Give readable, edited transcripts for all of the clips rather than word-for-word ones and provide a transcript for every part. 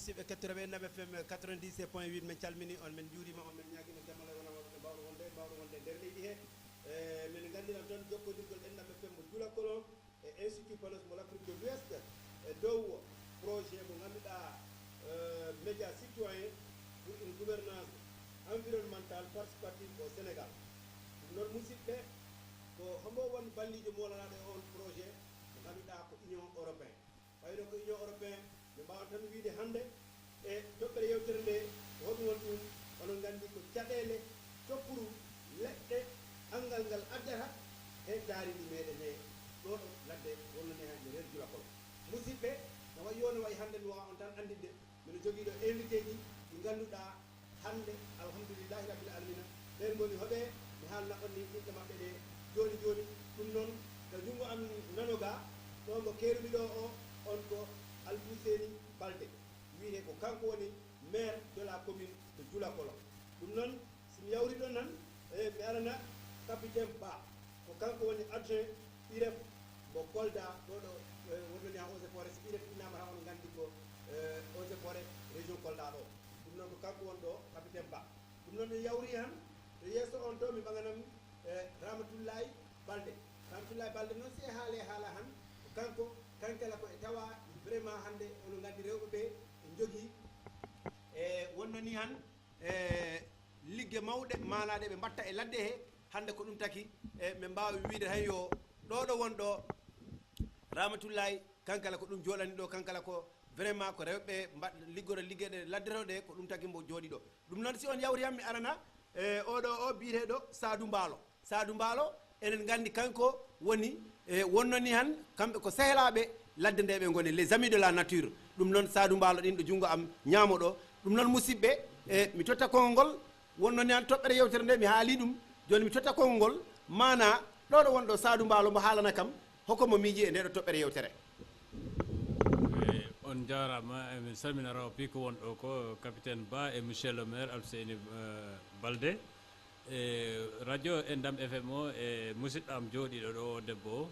musidɓe kettoreɓe Nam FM 90.8 min calmini on min juurima on min ñaguima jamala wona mbawɗo wonde nder leydi he min gandiran tan jokkodirgol Nam FM mo Djulakolon e institut panos mo l'Afrique de l'Ouest e dow projet mo ganduɗa média citoyen pour une gouvernance environnementale participative au Sénégal ɗum noon musidɓe ko hombo won ballijo molanaɗo e on projet mo ganduɗa ko union européen wayno ko union européen ɓe mbawa tan wiide hannde e toɓɓere yewtere nde hoɗum won ɗum onon nganndi ko caɗeele toppuru leɗɗe angal ngal addata e daaridi meɗen he ɗo ɗo ladde wonnane hande nder Djulakolon musidɓe no wayi yo no wayi hannde mi wawa on tan andinde mino jogii ɗo invité ji ɗi ngannduɗa hannde alhamdoulillahi rabbil alamina ɓen ngoni hoɓe mi haalna on ni ɓiɓɓe maɓɓe ɗe joni joni ɗum noon ko junngo am nanoga ɗo mo keerumi ɗo o on ko Alfousseni Baldé wiyete ko kanko woni maire de la commune de Djulakolon ɗum noon somi yawri ɗon nan mi arana capitaine Ba ko kanko woni adjoint IREF mo Kolda ɗo ɗo wonnoni ha Eaux et Forêts so IREF innama ha on gandi ko Eaux et Forêts région Kolda ɗo ɗum noon ko kanko woni ɗo capitaine Ba ɗum noon mi yawri han to yesso on to mi ɓaganam Ramatoulaye Baldé noon si haale haala han ko kanko kankala ko e tawa vraiment hannde onon nganndi rewɓe ɓe e jogii e wonno ni han ligge mawɗe maanaaɗe ɓe mbatta e ladde he hannde ko ɗum taki e ɓe mbaawi wiide hay yo ɗo wonɗo Ramatoulaye kankala ko ɗum jooɗani ɗo kankala ko vraiment ko rewɓe liggoro liggeɗe laddeto ɗe ko ɗum taki mbo jooɗi ɗo ɗum noon si on yawri han mi arana oɗo o biyeteɗo Sadou Mbaalo enen nganndi kanko woni wonno ni han kamɓe ko sehelaɓe ladde nde ɓe goni les amis de la nature ɗum noon Sadou Mbaalo ɗin ɗo junngo am ñaamo ɗo ɗum noon musidɓe mi totta konngol ngol wonno ni han toɓɓere yewtere nde mi haali ɗum joni mi totta konngol ngol mana ɗo wonɗo Sadou Mbaalo mo haalana kam hokkomo miiji e nde ɗo toɓɓere yewtere on jarama emin salmina rawpi ko wonɗo ko capitaine Ba et monsieur le maire Alfousseni Baldé e radio e Ndam FM o e musidɗo am jooɗiɗo ɗo debbo o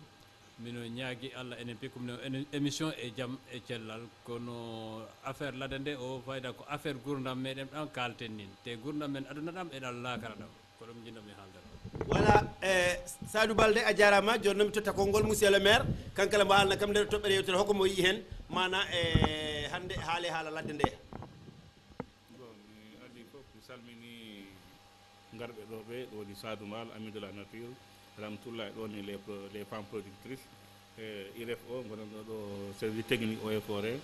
mino ñaagui Allah enen pikumne émission e jaam e cellal kono affaire ladde nde o fayda ko affaire gurdam meɗen ɗam kalten nin te gurdam men aduna ɗam e ɗal lakara ɗam ko ɗum jinnomi haaldata voilà Sadou Baldé a jarama joni noon mi totta konngol monsieur le maire kankala mbo haalna kam nder toɓɓere yewtere hokko mo yii hen mana e hande haale haala ladde nde bon mi adi fof mi salmini garɓe ɗo ɓe ɗo woni Sadou Mbaalo ami de la nature Ramatoulaye ɗon les femmes productrices e IREF o gonanɗo ɗo service technique Eaux et Forêts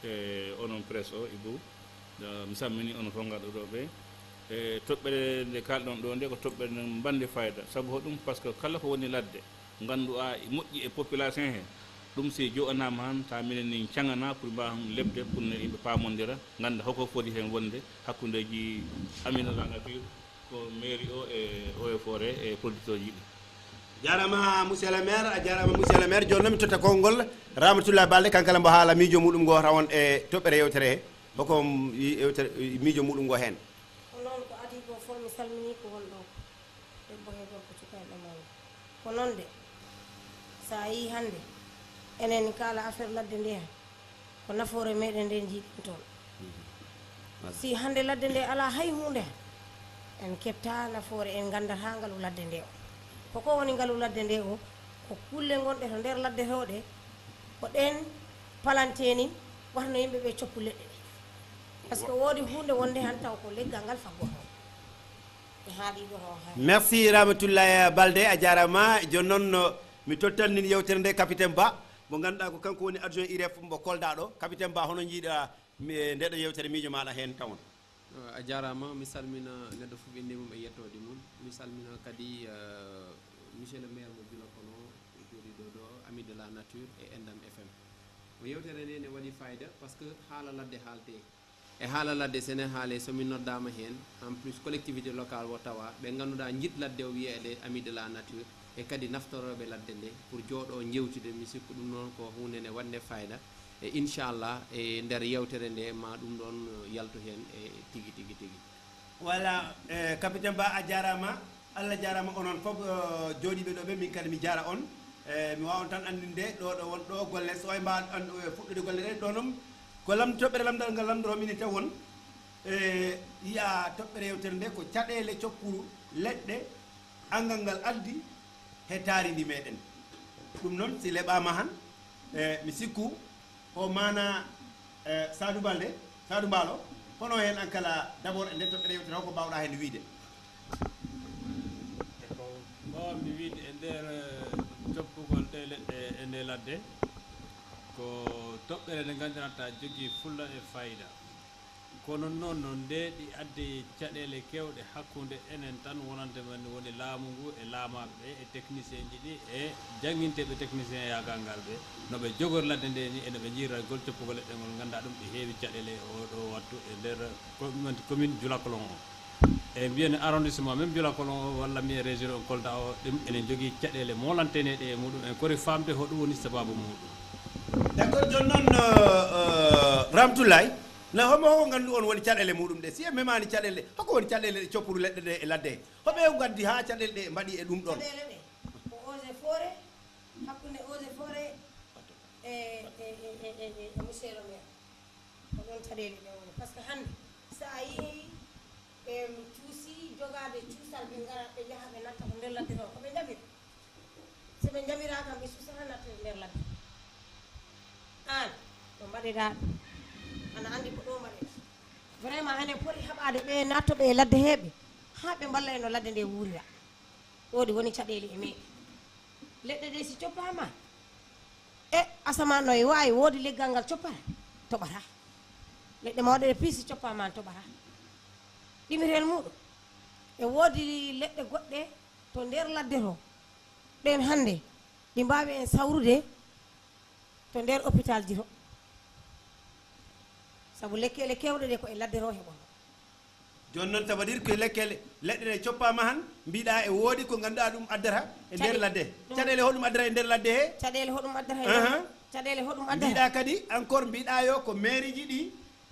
e onon presse o Ibou mi sammini onon fof garɗo ɗo ɓe e toɓɓere nde kalɗon ɗo nde ko toɓɓere nde bande fayida saabu hoɗum par ce que kala ko woni ladde ganduɗa moƴƴi e population he ɗum si joɗanama han ta minen ni cagana pour mbawam lebde pour ne yimɓe pamodira ganda hoko foti hen wonde hakkudeji ami de la nature ko mairie o e Eaux et Forêts e producteur ji ɗi jarama monsieur le maire a jarama monsieur le maire joni noon mi totta konngol Ramatoulaye Baldé kankala mbo haala miijo muɗum ngo rawon e toɓɓere yewtere he hoko yewtere miijo muɗum ngo hen noon ko adi ko fof mi salmini ko wonɗo debbo he gorko cukaɗo mawɗo ko noon de sa yi hannde enen kala affaire ladde nde hen ko nafoore meɗen nde jiiɗen toon si hannde ladde nde ala hay hunde en kebta nafoore en gandata ngalu ladde nde o koko woni ngalu ladde nde o ko kulle gonɗe to nder ladde to ɗe ko ɗen palanteni watno yimɓe ɓe coppu leɗɗe ɗe par ce que woodi hunde wonde han taw ko leggal ngal faggoto e haaɗi goto ha merci Ramatoulaye Baldé a jarama joni noon mi tottanni yewtere nde capitaine Ba mo ganduɗa ko kanko woni adjoint IREF mbo Kolda ɗo capitaine Ba hono jiiɗa ndeɗo yewtere miijo maɗa hen tawon a jarama mi salmina neɗɗo fof inde mum e yettode mum mi salmina kadi monsieur le maire mo Djulakolon jooɗiɗo ɗo ami de la nature e Ndam FM o yewtere nde ne waɗi fayida par ce que haala ladde haalte e haala ladde sene haale somin noddama hen en plus collectivité locale o tawa ɓe ganduɗa jiit ladde o wiyeɗe ami de la nature e kadi naftoroɓe ladde nde pour jooɗo jewtude mi sikku ɗum noon ko hunde ne wande fayida e inchallah e nder yewtere nde ma ɗum ɗon yaltu hen e tigui voilà capitaine Ba a jarama Allah jarama onon fof jooɗiɓe ɗo ɓe min kadi mi jara on mi wawa on tan andinde ɗo won ɗo golle so e mbawa fuɗɗude golle ɗe ɗo noon ko toɓɓere lamdal ngal lamdoromin taw won yiya toɓɓere yewtere nde ko caɗele coppuru leɗɗe angal ngal addi he taaridi meɗen ɗum noon si leɓama han mi sikku o mana Sadou Balde Sadou Mbaalo hono hen an kala d' abord e nden toɓɓere yewtere o ko mbawɗa hen wiide ko mbawmi wiide e nder coppugol ɗe leɗɗe e nde ladde ko toɓɓere nde gandanata jogui fulla e fayida kono noon no nde ɗi addi caɗele kewɗe hakkude enen tan wonande men woni laamu ngu e laamaɓe e technicien ji ɗi e jangguinteɓe technicien yagal ngal ɓe noɓe jogor ladde nde ni ene ɓe jiiragol coppugol leɗɗe ngol ganduɗa ɗum ɗi heewi caɗele oɗo wattu e nder commune Dioulacolon o e mbiyene arrondissement même Dioulacolon o walla mi e région o Kolda o ɗum enen jogui caɗele molanteneɗe e muɗum en kori famde hoɗum woni sababu muɗum d' accord joni noon Ramtoulaye na homo gandu on woni caɗele muɗum ɗe si e memani caɗele hoko woni caɗele ɗe coppuru leɗɗe ɗe e ladde he hoɓe gaddi ha caɗele ɗe mbaɗi e ɗum ɗon caɗele ɗe ko eaux et forêt hakkude eaux et forêt e monsieur le maire ko ɗon caɗele ɗe woni par ce que hande sa yi ɓe cuusi jogade cuusal ɓe gara ɓe jaaha ɓe natta ko nder ladde to koɓe jaɓira so ɓe jaɓira kam ɓe suusata natta nder ladde an ɗo mbaɗeɗa ana andi ko ɗo mbaɗeɗa vraiment enen poti haɓade ɓe nattoɓe e ladde heɓe ha ɓe mballa en no ladde nde wuurira ɗoɗi woni caɗele e meɗen leɗɗe ɗe si coppama e asaman no e wawi woodi leggal ngal coppata toɓata leɗɗe mawɗe ɗe piisi coppama an toɓata ɗimirel muɗum e woodi leɗɗe goɗɗe to nder ladde to ɗen hande ɗi mbawi en sawrude to nder hôpital ji to sabu lekkele kewɗe ɗe ko e ladde to heɓon joni noon ça veut dire que lekkele leɗɗe ɗe coppama han mbiɗa e woodi ko ganduɗa ɗum addata e nder ladde he caɗele hoɗum addata e nder ladde he caɗele hoɗum addata caɗele hoɗum addata mbiɗa kadi encore mbiɗa yo ko mairie ji ɗi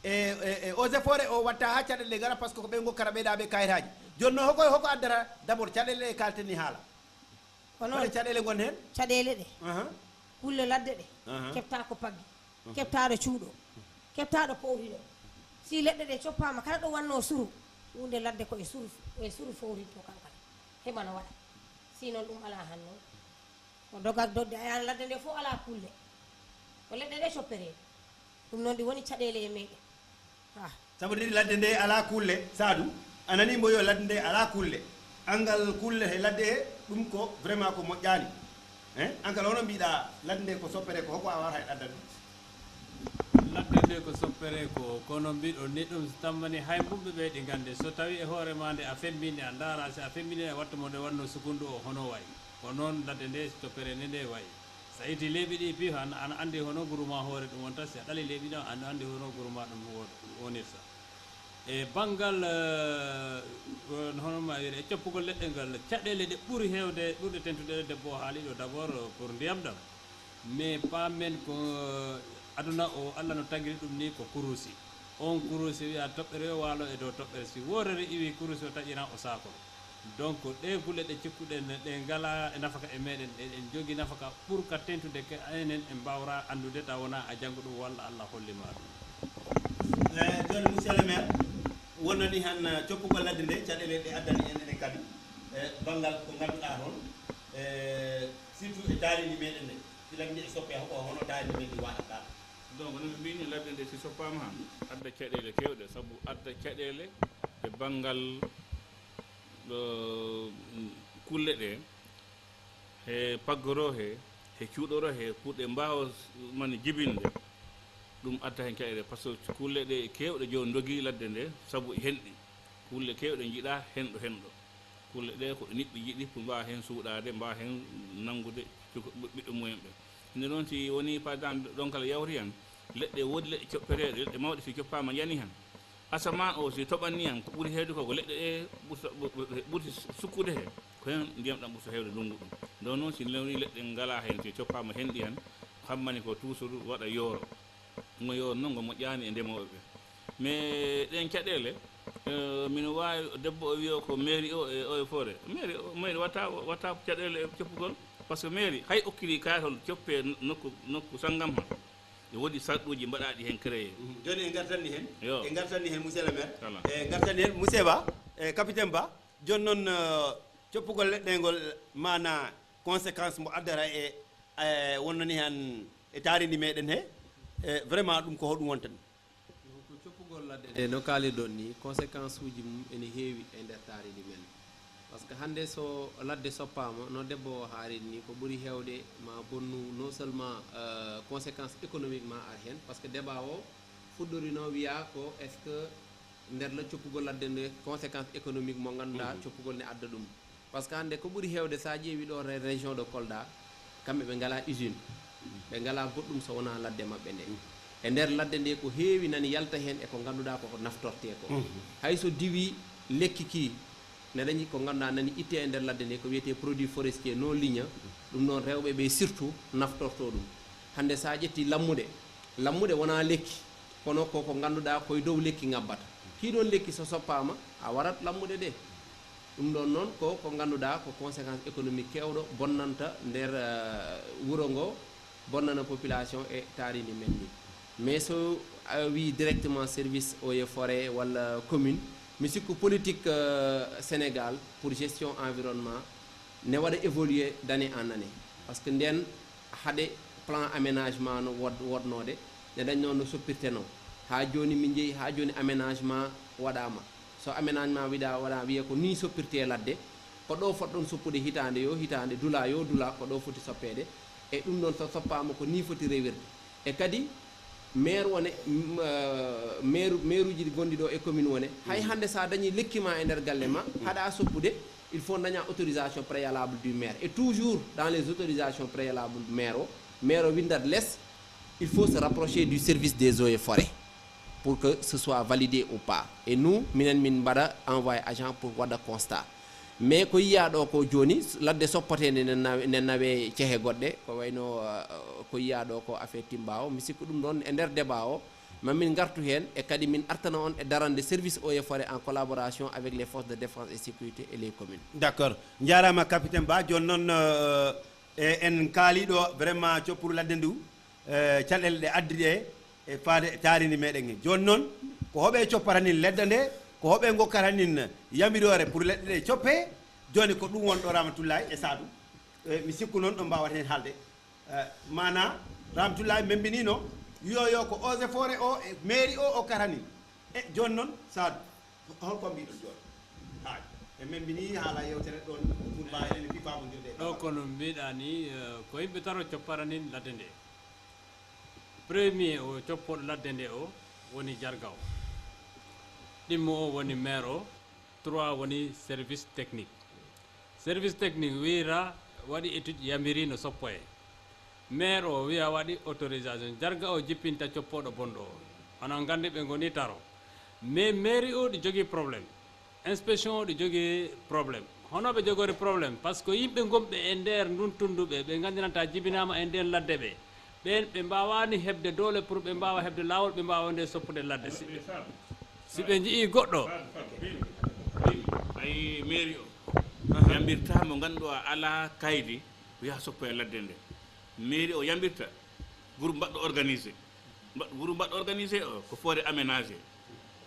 e eaux et forêt o watta ha caɗele ɗe gara par ce que ko ɓe gokkata ɓeyɗaɓe kayitaji joni noon hoko addata d' abord caɗele ɗe kalten ni haala kono hoɗe caɗele gon hen caɗele ɗe kulle ladde ɗe keɓta ko paggi keɓtaɗo cuuɗo keɓtaɗo powriɗo si leɗɗe ɗe coppama kala ɗo wanno suru hunde ladde ko e suru fowrinto kankala heɓano waɗa sinon ɗum ala han noon ko dogak dodde ayani ladde nde fof ala kulle ko leɗɗe ɗe coppereɗe ɗum noon ɗi woni caɗele e meɗen sabu ɗiɗi ladde nde ala kulle Sadou anani mbo yo ladde nde ala kulle angal kulle he ladde he ɗum ko vraiment ko moƴƴani ankal hono mbiɗa ladde nde ko soppere ko hoko a wawata e ɗaddade ladde nde ko soppere ko kono mbiɗo ni ɗum tammani hay mumɓe ɓe ɗi gande so tawi e hoorema nde a femmini a daara si a femmini e wattu mo nde wanno sukundu o hono wayi ko noon ladde nde toppere nde nde wayi sa iti leeɓi ɗi pi ana andi hono guruma hoore ɗum wonta si a ɗali leeɓi ɗo ana andi hono guruma ɗum wonirta e banggal hono ma wiide e coppugol leɗɗe ngal caɗele ɗe ɓuuri hewde ɓurde tentuɗe debbo o haali ɗo d' abord pour ndiyam ɗam mais pamen ko aduna o Allah no tagiri ɗum ni ko kurusi on kurusi wiya toɓɓere o waalo e dow toɓɓere si worere iwi kurusi o taƴiran o sakoro donc ɗe gulle ɗe cikkuɗen ɗe ngala e nafaka e meɗen en jogui nafaka ɓuurka tentude ke enen e mbawra andude taw wona a janggo ɗum walla Allah hollima ɗum joni monsieur le maire wonnani han coppugol ladde nde caɗele ɗe addani en enen kadi e banggal ko ganduɗa toon surtout e daaridi meɗen nde silagde e soppe hono daaridi men ɗi watata donc no mbini ladde nde si soppama han adda caɗele kewɗe saabu adda caɗele e banggal kulle ɗe he paggoro he cuuɗoro he pour ɗe mbawa mane jibinde ɗum adda hen caɗele par ce que kulle ɗe kewɗe joni dogui ladde nde saabu henɗi kulle kewɗe jiiɗa henɗo kulle ɗe ko niɓɓe jiiɗi pour mbawa hen suuɗade mbawa hen nanggude ɓiɓɓe mumen ɓe nde noon si woni par exemple ɗon kala yawti han leɗɗe woodi leɗɗe coppereɗe leɗɗe mawɗe si coppama yani han asaman o si toɓanni han ko ɓuuri hewde ko leɗɗe ɗe ɓurti sukkude he ko hen ndiyam ɗam ɓurta hewde ndungu ɗum ndo noon si lewni leɗɗe ngala hen si coppama henɗi han hammani ko toujours waɗa yooro ngo yooro noon ngo moƴƴani e ndemoɓe ɓe mais ɗen caɗele mino wawi debbo o wiyo ko mairie o e eaux et forêt mairie watta caɗele e coppugol par ce que mairie hay okkiri kayitol coppe nokku sanggam han e woodi sarɗuji mbaɗaɗi hen créé joni en gartanni hen Yo. en gartanni hen monsieur le maire Voilà. e gartanni hen monsieur Ba e capitaine Ba joni noon coppugol leɗɗe ngol mana conséquence mo addata e wonnani han e taaridi meɗen he vraiment ɗum ko hoɗum wontan ko coppugol ladde ɗe no kaaliɗon ni conséquence uji mum ene heewi e nder taaridi men par ce que hannde so ladde soppama no debbo o haarini ni ko ɓuri heewde ma bonnu non seulement conséquence économique ma ar hen par ce que débat o fuɗɗorino wiya ko est ce que nder la coppugol ladde nde conséquence économique mo ngannduɗa coppugol ne adda ɗum par ce que hannde ko ɓuri heewde sa ƴeewi ɗo région de Kolda kamɓe ɓe ngala usine ɓe ngala goɗɗum so wona ladde maɓɓe nde e nder ladde nde ko heewi nani yalta hen e ko ngannduɗa koko naftorte ko hayso diwi lekki ki ne dañi ko ngannduɗa nani itte e nder ladde nde ko wiyete produit forestier non ligne ɗum noon rewɓe ɓe surtout naftorto ɗum hannde sa ƴetti lammude wona lekki kono koko ngannduɗa koye dow lekki ngabbata kiɗon lekki so soppama a warat lammude de ɗum ɗon noon ko ngannduɗa ko conséquence économique kewɗo bonnanta nder wuro ngo bonnana population e taaridi men ni mais so wi directement service eaux et forêt walla commune mi sikku politique Sénégal pour gestion environnement ne waɗa évoluer d'année en année par ce que nden haɗe plan aménagement no wodnode ne dañ noon no soppirteno ha joni min jeeyi ha joni aménagement waɗama so aménagement waɗa wiye ko ni soppirte ladde ko ɗo fotɗon soppude hitande dula ko ɗo foti soppede e ɗum ɗon so soppama ko ni foti rewirde e kadi maire wone maire uji ɗi gonɗi ɗo e commune wone hay hande sa dañi lekkima e nder galle ma haɗa soppude il faut daña autorisation préalable du maire et toujours dans les autorisations préalables maire o windat less il faut se rapprocher du service des eaux et forêts pour que ce soit validé ou pas et nous min mbaɗa envoyé agent pour waɗa constat mais ko yiya ɗo ko joni ladde soppotede nen nawe cehe goɗɗe ko wayno ko yiya ɗo ko affaire timbaw mi sikku ɗum ɗon e nder débat o mamin gartu hen e kadi min artana on e darande service eaux et forêt en collaboration avec les forces de défense et sécurité et les communes d'accord jarama capitaine Ba joni noon en kaali ɗo vraiment coppuru ladde ndu caɗele ɗe addi ɗe e faade taaridi meɗen he joni noon ko hoɓe coppatanin ledde nde ko hoɓe gokkatanin yamirore pour leɗɗe ɗe coppe joni ko ɗum wonɗo Ramatoulaye e Sadou mi sikku noon ɗo mbawata hen haalde mana Ramatoulaye membinino yo ko eaux et forêt o e mairie o karani e joni noon Sadou holko mbiɗon joni haali e membini haala yewtere ɗon pour mbawi ene pipamodirde ɗo kono mbiɗa ni ko yimɓe taro copparanin ladde nde premier o coppoɗo ladde nde o woni jargaw ɗimmo o woni maire o 3 woni service technique wira waɗi étude yamiri no soppoye maire o wiya waɗi autorisation jarga o jippinta coppoɗo bonɗo o onon gandi ɓe goni taro mais mairie o ɗi jogui probléme inspection o ɗi jogui probléme hono ɓe jogori probléme par ce que yimɓe gomɓe e nder ndun tunduɓe ɓe gandinanta jibinama e nden ladde ɓe ɓen ɓe mbawani hebde dole pour ɓe mbawa hebde lawol ɓe mbawa nde soppude ladde si ɓe jii goɗɗo ay mairie o yambirta mo ganduɗa ala kaydi wiya soppo e ladde nde mairie o yambirta groupe mbaɗɗo organisé o ko forêt aménagé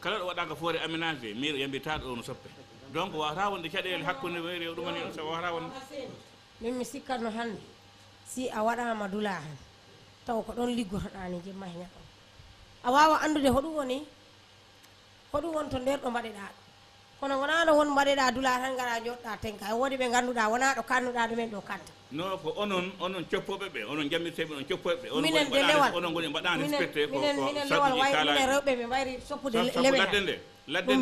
kala ɗo waɗaka forêt aménagé mairie o yambirta ɗo no soppe donc wawata wonde caɗele hakkude mairie o ɗumani on so wawata wonde min mi sikkatno hannde si a waɗama dula han taw ko ɗon liggotoɗani jemma he ñaɗo a wawa andude hoɗum woni to nder ɗo mbaɗeɗa kono wona ɗo won mbaɗeɗa dula tan gara joɗɗa tenka e woodi ɓe ganduɗa wona ɗo kannuɗa ɗumen ɗo kanta non ko onon coppoɓe ɓe onon jammirteɓe on coppoɓe ɓe minen de lewal onon goni mbaɗa respecté ko minen lewal way minen rewɓe ɓe mbayri soppude ladde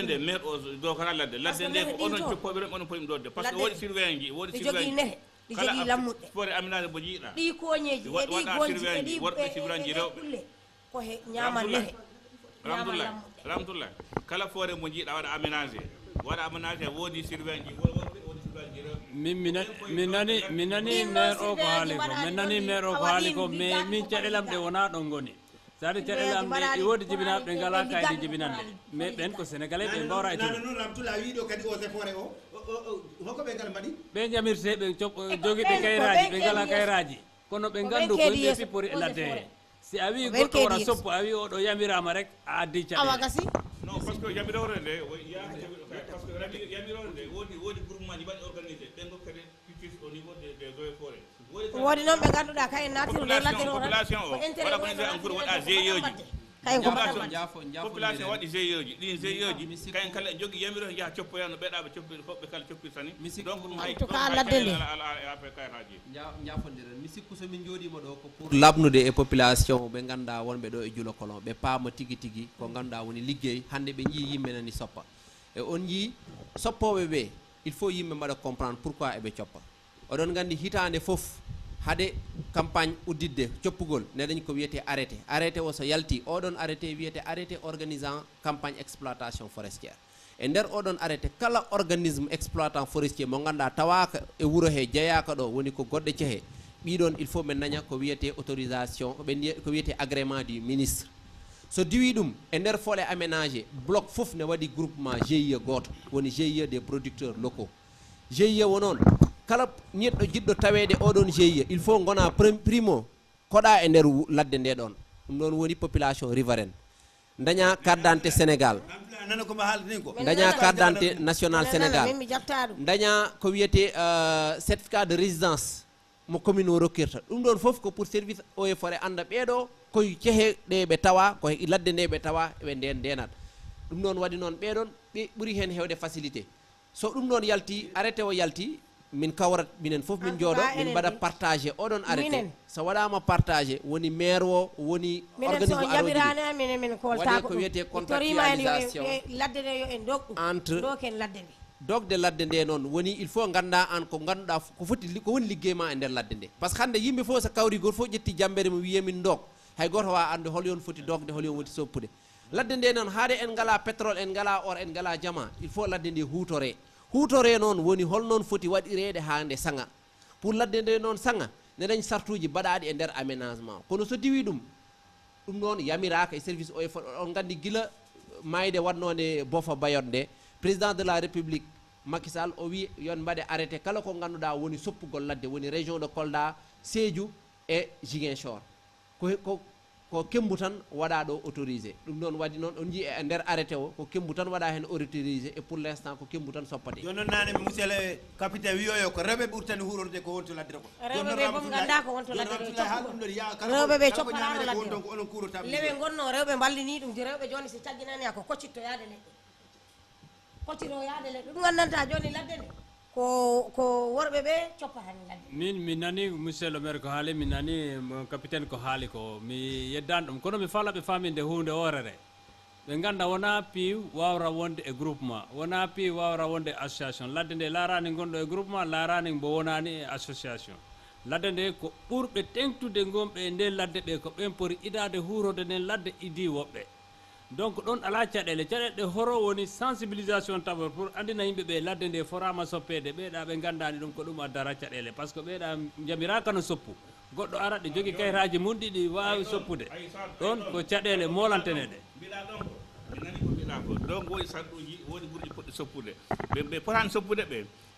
nde maire o dokara ladde nde ko onon coppoɓe rem onon poti ɗum dodde par ce que woodi surveillant ji woodi jogui nehe ɗi jogui lammuɗe forêt aménagé mo jiiɗa ɗi koñeji e ɗi gonji e ɗi worɓe surveillant ji rewɓe kulle ko he ñaman nehe Ramatoulaye kala forêt mo jiiɗa waɗa aménagé woodi surveillant ji mi nani maire o ko haali ko mais min caɗelam ɗe wona ɗon goni sade caɗelam ɗe ɗi woodi jibinaɓe ɓe ngala kaydi jibinande mais ɓen ko sénégalais ɓe mbawra étude non Ramatoulaye wiɗo kadi eaux et forêt o hoko ɓe ngal mbaɗi ɓe jamirteɓe joguiɓe kayraji ɓe ngala kayraji kono ɓe gandu ko yimɓe pippori e ladde he si a wi goɗɗo wara soppo a wi oɗo yamirama rek a addi awa caɗele gasi non par ce que yamirore nde par ce que yamirore nde wodi groupement ji mbaɗi organisé ɓen gokkede putis au niveau des eaux et forêt woodi noon ɓe ngannduɗaa kayen naatiru nder ladde o population o waɗa organisé en pour waɗa GIE ji kayen ko population waɗi GIE ji ɗin GIE ji kayen kala jogui yamirore jaha coppoyano ɓeɗaɓe coppir hoɓɓe kala coppirtani donc ɗum hay ladde nde ape kayitaji jafodiren mi sikku somin jooɗima ɗo ko pour labnude e population ɓe ganduɗa wonɓe ɗo e juulo kolon ɓe paama tigui tigui ko ganduɗa woni liggey hande ɓe jii yimɓe nani soppa e on jii soppoɓe ɓe il faut yimɓe mbaɗa comprendre pourquoi eɓe coppa oɗon gandi hitande foof hade campagne uddidde coppugol neɗen ko wiyete arrêté o so yalti oɗon arrêté wiyete arrêté organisant campagne exploitation forestière e nder oɗon arrêté kala organisme exploitant forestier mo ganduɗa tawaka e wuuro he jeeyaka ɗo woni ko goɗɗe ceehe ɓiɗon il faut men daña ko wiyete autorisation ko wiyete agrément du ministre so diwi ɗum e nder fole aménagé bloc fof ne waɗi groupement GIE goto woni GIE des producteurs locaux GIE wonon kala neɗɗo jiɗɗo tawede oɗon GIE il faut gona primo koɗa e nder ladde nde ɗon ɗum ɗon woni population riveraine daña carte d'identité Sénégal daña carte d'identité national Sénégal daña ko wiyete certificat de résidence mo commune o rokkirta ɗum ɗon foof ko pour service eaux et forêt anda ɓeeɗo koye ceehe ɗe ɓe tawa koye ladde nde ɓe tawa ɓe ndenat ɗum ɗon waɗi noon ɓeɗon ɓe ɓuuri hen hewde facilité so ɗum ɗon yalti arrêté o yalti min kawrat minen foof min jooɗo min mbaɗa partagé oɗon arrêté so waɗama partagé woni maire o woni organisme waɗi ko wiyete contractualisation ladde nde yo en dogɗum entre doken ladde nde dogde ladde nde noon woni il faut ganda an ko ganduɗa ko foti ko woni liggey ma e nder ladde nde par ce que hande yimɓe fof so kawri goto fof ƴetti jambere mo wiye min dog hay goto wawa ande holyon foti dogde holyon woti soppude ladde nde noon haade en ngala pétrole en ngala or en ngala diamant il faut ladde nde hutore noon woni holnoon foti waɗirede ha nde saŋa pour ladde nde noon saŋa ne dañ sartuji baɗaɗi e nder aménagement kono so diwi ɗum noon yamiraka e service o on gandi guila mayde waɗnode bofa bayot nde président de la république Macky Sall o wi yon mbaɗe arrêté kala ko ganduɗa woni soppugol ladde woni région de Kolda Sédhiou et Ziguinchor ko kembu tan waɗa ɗo autorisé ɗum noon waɗi noon on jii e nder arrêté o ko kembu tan waɗa hen autorisé et pour l' instant ko kembu tan soppate joni noon nane monsieur le capitaine wiyoyo ko rewɓe ɓurtani hurorde ko wonto ladde ko rewɓeɓe bof ganda ko wonto ladde rewɓeɓe coppanano ladde donc onon kurota lewe gonno rewɓe ballini ɗum rewɓe joni si cagginani ko koccitto yaade leɗɗe koccito yaade leɗɗe ɗum gandanta joni ladde nde ko worɓe ɓe coppatani ladde mi nani monsieur le maire ko haali mi nani capitaine ko haali ko mi yeddani ɗum kono mi falaɓe faminde hunde orere ɓe ganda wona piiw wawra wonde e groupement wona piiw wawra wonde e association ladde nde laarani gonɗo e groupement laarani mbo wonani e association ladde nde ko ɓurɓe tengtude gonɓe e nde ladde ɓe ko ɓen pori idade hurode nden ladde idi woɓɓe donc ɗon ala caɗele ɗe horo woni sensibilisation d'abord pour andina yimɓe ɓe ladde nde forama soppede ɓeeɗa ɓe gandani ɗum ko ɗum addara caɗele par ce que ɓeeɗa jamiraka no soppu goɗɗo ara ɗe jogui kayitaji mum ɗiɗi wawi soppude ɗon ko caɗele molanteneɗe mbiɗa ɗon ko nani ko mbiɗa ko donc woodi sarɗuji woodi ɓurɗi poɗɗi soppude ɓe potani soppude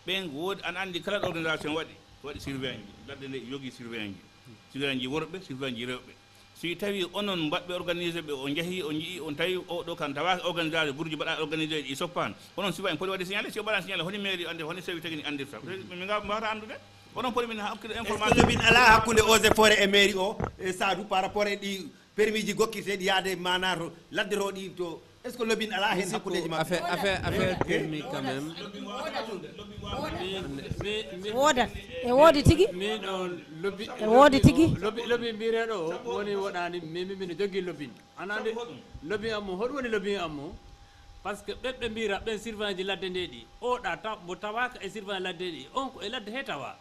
ɓen woodi an andi kala organisation waɗi surveillant ji ladde nde jogui surveillant ji worɓe surveillant ji rewɓe si tawi onon mbaɗɓe organisé ɓe o jeehi o jii on tawi oɗo kan tawaka organisation ɓurji mbaɗa organisé ɗi soppani onon suwa en poti waɗde signalé si o mbaɗa signalé honi mairie ande honi sewi tagui andirta min mbawata andude onon poti min hakkude information min ala hakkude eaux et forêt e mairie o e sadou par rapport e ɗi permis ji gokkirteɗi yaade mana to ladde to ɗi to est ce que lobin ala hen hakkudeji maɓɓe affaire permis quand même wodat e woodi tigui min on lobbi e woodi tigui lobbi mbireɗo o woni waɗani mimino jogui lobbin anande lobbi ammo hoɗum woni lobbi ammo par ce que ɓeɓɓe mbira ɓen surveillant ji ladde nde ɗi oɗa mo tawaka e surveillant ladde ɗi on ko e ladde he tawa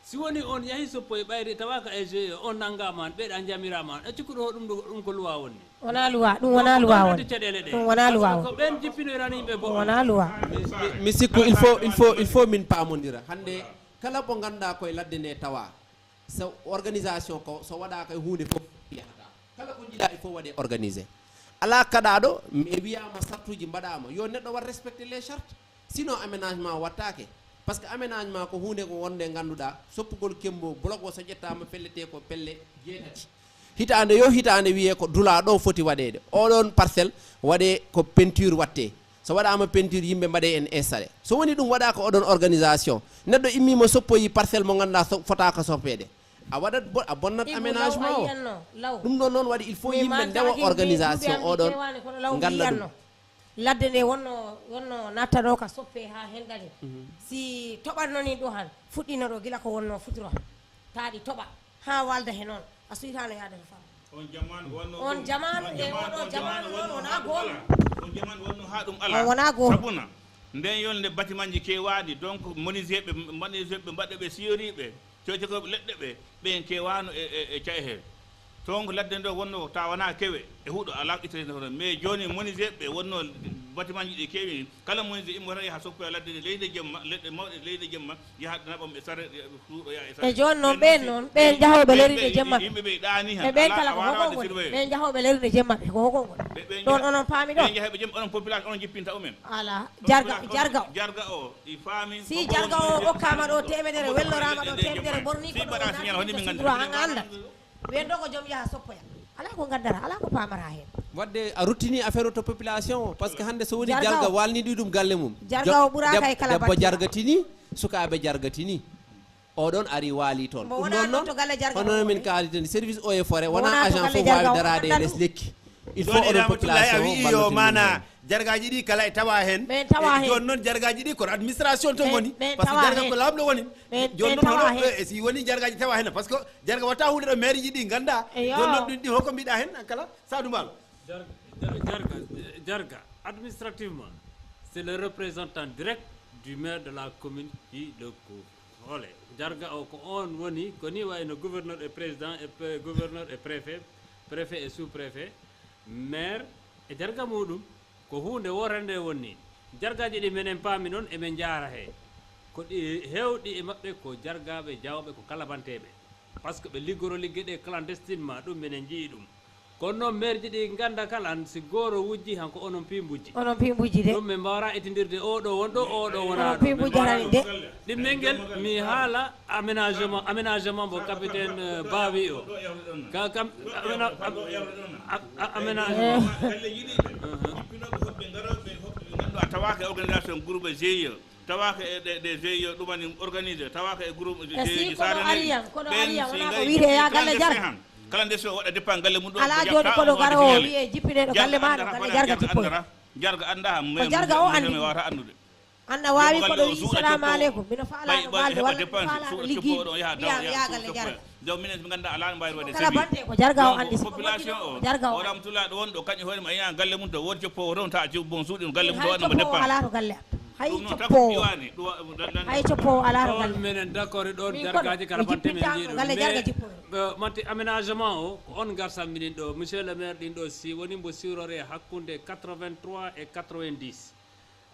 si woni on yahi soppo e ɓayri tawaka e GIE on nanggama an ɓeeɗa jamirama an acci ko ɗo ɗum ko luwa wonni wona luwa ɗum wona luwa won caɗele ɗe ɗum wona luwa ko ɓen jippinoyrani yimɓe bo wona luwa mi sikku il faut min pamodira hande kala mo ganduɗa koye ladde nde tawa so organisation ko so waɗaka e hunde fof yahata kala ko jiiɗa il faut waɗe organisé ala kaɗaɗo mi wiyama sartuji mbaɗama yo neɗɗo wat respecté les chartes sinon aménagement wattake par ce que aménagement ko hunde ko wonde ganduɗa soppugol kembo bloc o so ƴettama pellete ko pelle 7 hitande yo hitande wiye ko dula ɗo foti waɗede oɗon parcelle waɗe ko peinture watte so waɗama peinture yimɓe mbaɗe en installé so woni ɗum waɗa ko oɗon organisation neɗɗo immimo soppoyi parcelle mo ganduɗa fotaka soppede a waɗat a bonnat aménagement o ɗum ɗon noon waɗi il faut yimɓe ndewa organisation oɗon ganda ladde nde wonno natta ɗo ka soppe ha helgade si toɓatno ni ɗo han fuɗɗino ɗo gila ko wonno futuro taaɗi toɓa ha walda he noon a suytano yaade to fam on jamanu e oɗo jamanu noon wona goonga on jamanu wonno ha ɗum ala wona goonga sabuna nden yolde bâtiment ji kewaɗi donc menuisier ɓe mbaɗɓe ɓe siyoriɓe cocokoɓe leɗɗe ɓen kewano e caye he donc ladde ndo wonno ta wona kewe e huuɗo ala ittede hono mais joni menuisier ɓe wonno bâtiment ji ɗi kewi kala menuisier immota yaha soppoya ladde nde leydi jemma leɗɗe mawɗe leydi jemma yaha naɓam e sare huuɗo ya e joni noon ɓen noon ɓen jahoɓe leriɗe jemma yimɓe ɓe ɗani e ɓen kala ko hokongol ɓen jahoɓe leriɗe jemma ɓe ko hokongol ɗon onon paami ɗo ɓen jaheɓe jemma onon population onon jippinta umen ala jarga o i faami si jarga o hokkama ɗo temedere wellorama ɗo temedere borni ko ɗo han anda ɓen ɗo ko joom yaha soppoya ala ko gaddara ala ko pamara hen wadde a ruttini affaire o to population o par ce que hande so woni jarga walniɗi ɗum galle mum jarga o ɓuraka e kala debbo jargatini sukaɓe jargatini oɗon ari waali toon ɗum ɗon noon hono min kaaliten service eaux et forêt wona agent fof wawi darade e less lekki il faut oɗon population o mana jargaji ɗi kala e tawa hen joni noon jargaji ɗi kono administration to woni par ce que jarga ko laaɓɗo woni joni noon hoɗo si woni jargaji tawa hen par ce que jarga watta hunde ɗo maire ji ɗi ganda joni noon ɗi holko mbiɗa hen kala Sadou Mbalo jarga administrativement c'est le représentant direct du maire de la commune qui le couvre jarga o ko on woni ko ni wayno gouverneur et président et gouverneur et préfet et sous-préfet maire e jarga muɗum ko hunde worande wonni jargaji ɗi menen paami noon eɓe jaara he ko ɗi hewɗi e maɓɓe ko jargaɓe jawɓe ko kalabanteɓe par ce que ɓe liggoro ligge ɗe clandestinement ɗum minen jii ɗum kono noon maire ji ɗi ganda kala si gooro wujji hanko onon pimbujji de ɗum ɓe mbawra ettidirde oɗo wonɗo oɗo wona ɗo ɗimmel ngel mi haala aménagement mo capitaine Bawi o kam aménagement a tawaka organisation groupe GIE tawaka des GIE ɗumani organisé tawaka e groupe GIE kala nde so waɗa dépend galle mum ɗo ala joni koɗo gara o wiye jippineɗo galle maɗo galle jarga jippoy jarga anda ko jarga o andi wawata andude anda wawi koɗo wi salamu aleykum mino faalaɗo balde walla faalaɗo liggi ya galle jarga jaw minen ɓe ganda ala no mbawi waɗe kala bande ko jarga o andi population jarga o ramtula ɗo wonɗo kañum hoorema a yiya galle mum to won coppowo toon ta bon suuɗi galle mum to waɗnamo dépend ala to galle hay coppowo ala to galle minen d' accord ɗon jargaji kala bante men jiiɗo galle jarga jippoy matti aménagement o ko on garsan minin ɗo monsieur le maire ɗin ɗo si woni mbo siwrore hakkude 83 et 90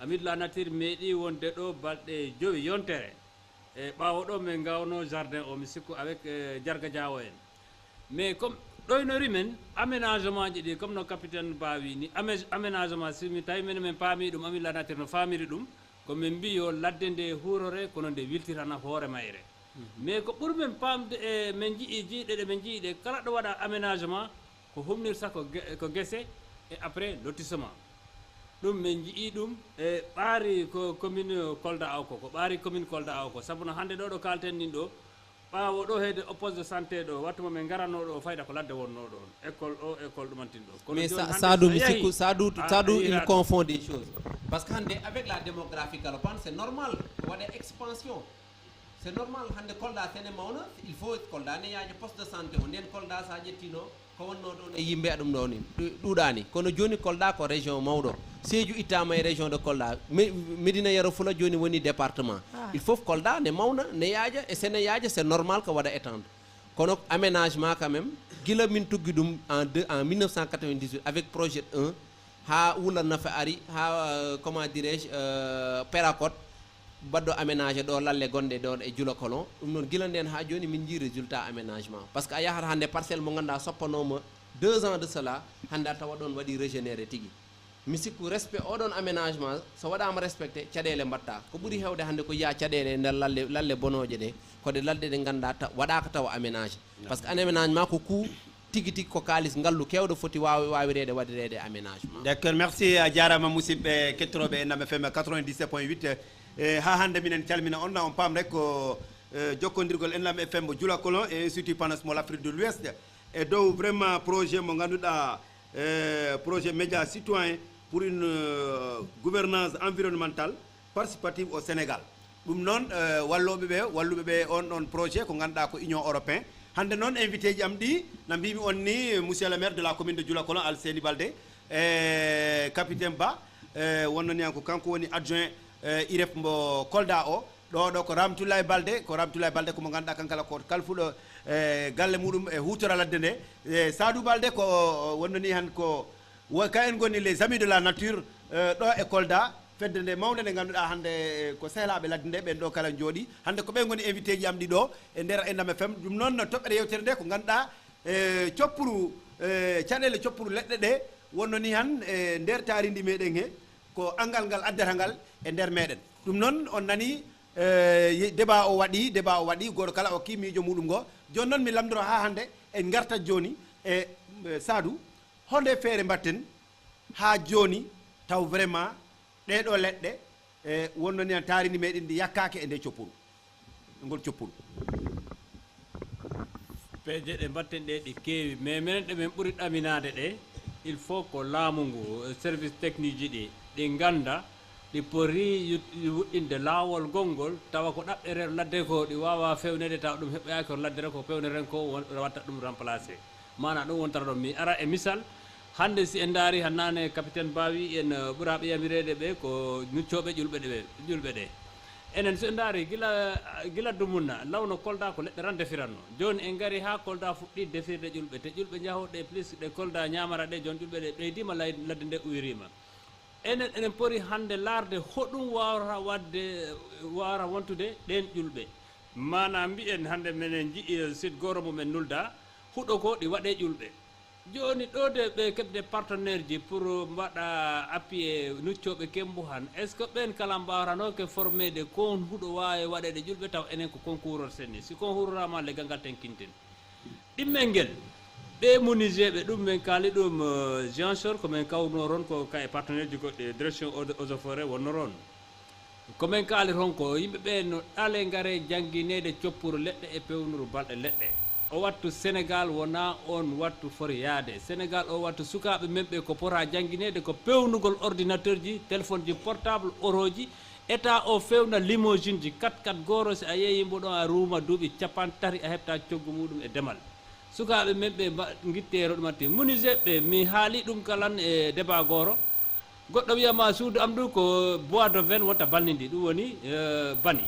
Amis de la nature meeɗi wonde ɗo balɗe 5 yontere e ɓawo ɗo min gawno jardin o mi sikku avec jarga diawo en mais comme ɗoynori men aménagement ji ɗi comme no capitaine Bawi ni aménagement simi tawi men paami ɗum amis de la nature no famiri ɗum komin mbi yo ladde nde hurore kono nde wiltirana hoore mayre mais ko ɓurmen pamde e min jii jiiɗe ɗe min jiiɗe kala ɗo waɗa aménagement ko humnirta ko guesse et après lotissement ɗum min jii ɗum e ɓaari ko commune Kolda Awko ko ɓaari commune Kolda Awko sabu no hannde ɗo ɗo kalten nin ɗo ɓaawo ɗo hedde poste de santé ɗo wattu mo min garanno ɗo fayda ko ladde wonno ɗon école ɗumantin ɗo mais Sadou mi sikku Sadou il confond des choses parce que hannde avec la démographie galopante c'est normal waɗe expansion c'est normal hannde Kolda sene mawna il faut Kolda ne yaaja poste de santé o nden Kolda sa ƴettino ko wonno ɗon e yimɓe ɗum ɗo ni ɗuuɗani kono joni Kolda ko région mawɗo Sédhiou ittama e région de Kolda Médina Yoro Foulah joni woni département il faut Kolda ne mawna ne yaaja e sene yaaja c'est normal ko waɗa étendre kono aménagement quand même gila min tuggi ɗum en 1998 avec projet 1 ha Wula Nafa ari ha comment dirais-je Pérakot baddo aménagé ɗo lalle gonɗe ɗon e Djula Kolon ɗum noon gila nden ha joni min jii résultat aménagement par ce que a yahat hande parcelle mo ganduɗa soppanoma 2 ans de cela hande a tawa ɗon waɗi régénéré tigui mi sikku respect oɗon aménagement so waɗama respecté caɗele mbatta ko ɓuuri hewde hande ko yiya caɗele e nder lalle bonoje ɗe kode ladde ɗe ganduɗa waɗaka tawa aménagé par ce que aménagement ko coût tigi tigi ko kalis ngallu kewɗo foti wawirede waɗirede aménagement. D'accord, merci a jarama musidɓe kettotoɓe Endam FM 97.8 ha hande minen calmina on on pam rek ko jokkodirgol Endam FM mo Djoula Colon et Institut Panos mo l'Afrique de l'Ouest et dow vraiment projet mo ganduɗa projet média citoyen pour une gouvernance environnementale participative au Sénégal. Ɗum noon walluɓe ɓe on projet ko ganduɗa ko Union européen. Hande noon invité ji am ɗi na mbimi on ni monsieur le maire de la commune de Djoula Colon Alseni Baldé capitaine Ba wonnani an ko kanko woni adjoint IREF mbo Kolda o ɗo ko Ramtoulaye Baldé ko mo ganduɗa kankala ko kalfuɗo galle muɗum e hutora ladde nde Sadou Baldé ko wonnani han ko ka en goni les amis de la nature ɗo e Kolda fedde nde mawde nde ganduɗa hande ko sehlaɓe ladde nde ɓen ɗo kala jooɗi hande ko ɓen goni invité ji am ɗi ɗo e nder Endam FM ɗum noon toɓɓere yewtere nde ko ganduɗa coppuru caɗele coppuru leɗɗe ɗe wonno ni han e nder taaridi meɗen he ko angal ngal addata ngal e nder meɗen ɗum noon on nani débat o waɗi goto kala o ki miijo muɗum ngo joni noon mi lamdoro ha hande en gartat joni e Sadou honde feere mbatten ha joni taw vraiment ɗeɗo leɗɗe wonno ni taaridi meɗen ndi yakkake e nde coppuru ngol coppuru peeje ɗe mbatten ɗe ɗi keewi mais minen ɗe min ɓuri ɗaminade ɗe il faut ko laamu ngu service technique ji ɗi ɗi ganda ɗi pori wuɗɗinde laawol gongol tawa ko ɗaɓɓere ladde ko ɗi wawa fewnede tawa ɗum heɓɓoyaki ko laddere ko fewneren ko watta ɗum remplacé mana ɗum wontata ɗon mi ara e misal hande si en daari hannane capitaine Bawi en ɓuraɓe yamirede ɓe ko nuccoɓe ƴulɓe ɗe enen so en daari gila dumunna lawno Kolda ko leɗɗe tan defiranno joni en gari ha Kolda fuɗɗi defirde ƴulɓe te ƴulɓe jahoɗe plus ɗe Kolda ñamara ɗe joni ƴulɓe ɗe ɓeydima ladde nde uyrima enen pori hande larde hoɗum wawata wontude ɗen ƴulɓe mana mbiyen hande minen jii site goro mumen nulda huuɗo ko ɗi waɗe ƴulɓe joni ɗo de ɓe keɓde partenaire ji pour mbaɗa appuyé nuccoɓe kembu han est ce que ɓen kala mbawatano ke formé de kon huuɗo wawi waɗede ƴulɓe taw enen ko concours senni si concourama leggal ngal ten kinten ɗimmel ngel ɓe monigeɓe ɗum min kaali ɗum Jean Sor komin kawno ron ko ka e partenaire ji goɗɗe direction eaux et forêt wonno ron komin kaali ron ko yimɓeɓe no ɗale ngare jangguinede coppuru leɗɗe e pewnuru balɗe leɗɗe o wattu Sénégal wona on wattu fori yaade Sénégal o wattu sukaɓe men ɓe ko pota jangguinede ko pewnugol ordinateur ji téléphone ji portable oroji état o fewna limousine ji 4x4 goro si a yeeyi mbo ɗon a ruuma duuɓi 30 a heɓta coggu muɗum e demal sukaɓe men ɓe guittero ɗumatti menuisier ɓe mi haali ɗum kalan e débat goro goɗɗo wiyama suudu am ɗum ko bois de veine wonta balnidi ɗum woni bani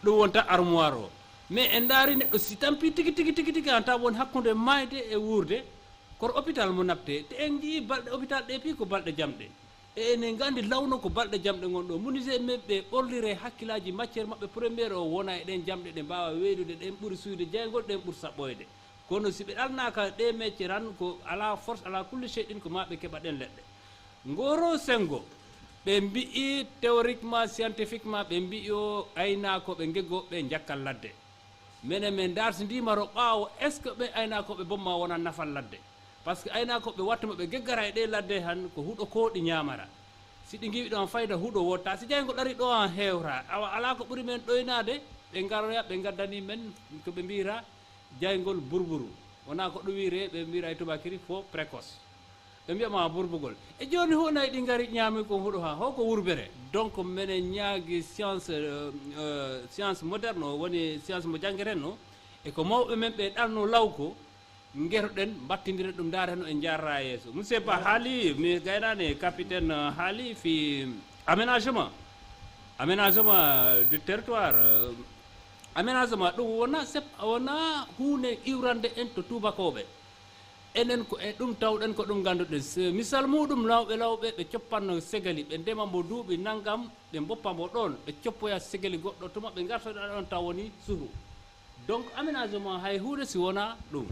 ɗum wonta armoire o mais en daari neɗɗo si tampi tigi an taw won hakkude mayde e wuurde koto hôpital mo nabte te en jii balɗe hôpital ɗe pi ko balɗe jamɗe e enen gandi lawno ko balɗe jamɗe gonɗo menuisier men ɓe ɓorlire hakkillaji matiére mabɓe premiére o wona e ɗen jamɗe ɗe mbawa weydude ɗen ɓuuri suyde jeygol ɗen ɓuuri saɓɓoyde kono si ɓe ɗalnaka ɗe métier tan ko ala force ala kulli cheyɗin ko maɓe keɓa ɗen leɗɗe ngoro sengo ɓe mbi'i théoriquement scientifiquement ɓe mbi'i o aynakoɓe geggoɓe jakkal ladde minen min dartidimaro ɓaawo est ce que ɓe aynakoɓe bomma wona nafal ladde par ce que aynakoɓe wattuma ɓe geggara e ɗe ladde han ko huuɗo koɗi ñamara si ɗi giwi ɗon fayda huuɗo wotta si jeygo ɗari ɗo an hewra awa ala ko ɓuuri men ɗoynade ɓe garoya ɓe gaddani men koɓe mbira jaygol burburu wona ko ɗum wiire ɓe mbira e tubakiri fo précoce ɓe mbiyama burbugol e joni hunayi ɗi gari ñaami ko huuɗo ha holko wurbere donc minen ñaagui science moderne o woni science mo janggueten o e ko mawɓe men ɓe ɗanno law ko guetoɗen battidira ɗum dareno e jarra yesso monsieur Ba haali mi gaynani capitaine haali fi aménagement du territoire aménagement ɗum wona hunde iwrande en to tubakoɓe enen ko e ɗum tawɗen ko ɗum ganduɗen misal muɗum lawɓe ɓe coppanno segali ɓe ndema mbo duuɓi naggam ɓe boppa mbo ɗon ɓe coppoya segali goɗɗo tuma ɓe gartoɗa ɗon taw woni suhu donc aménagement hay hunde si wona ɗum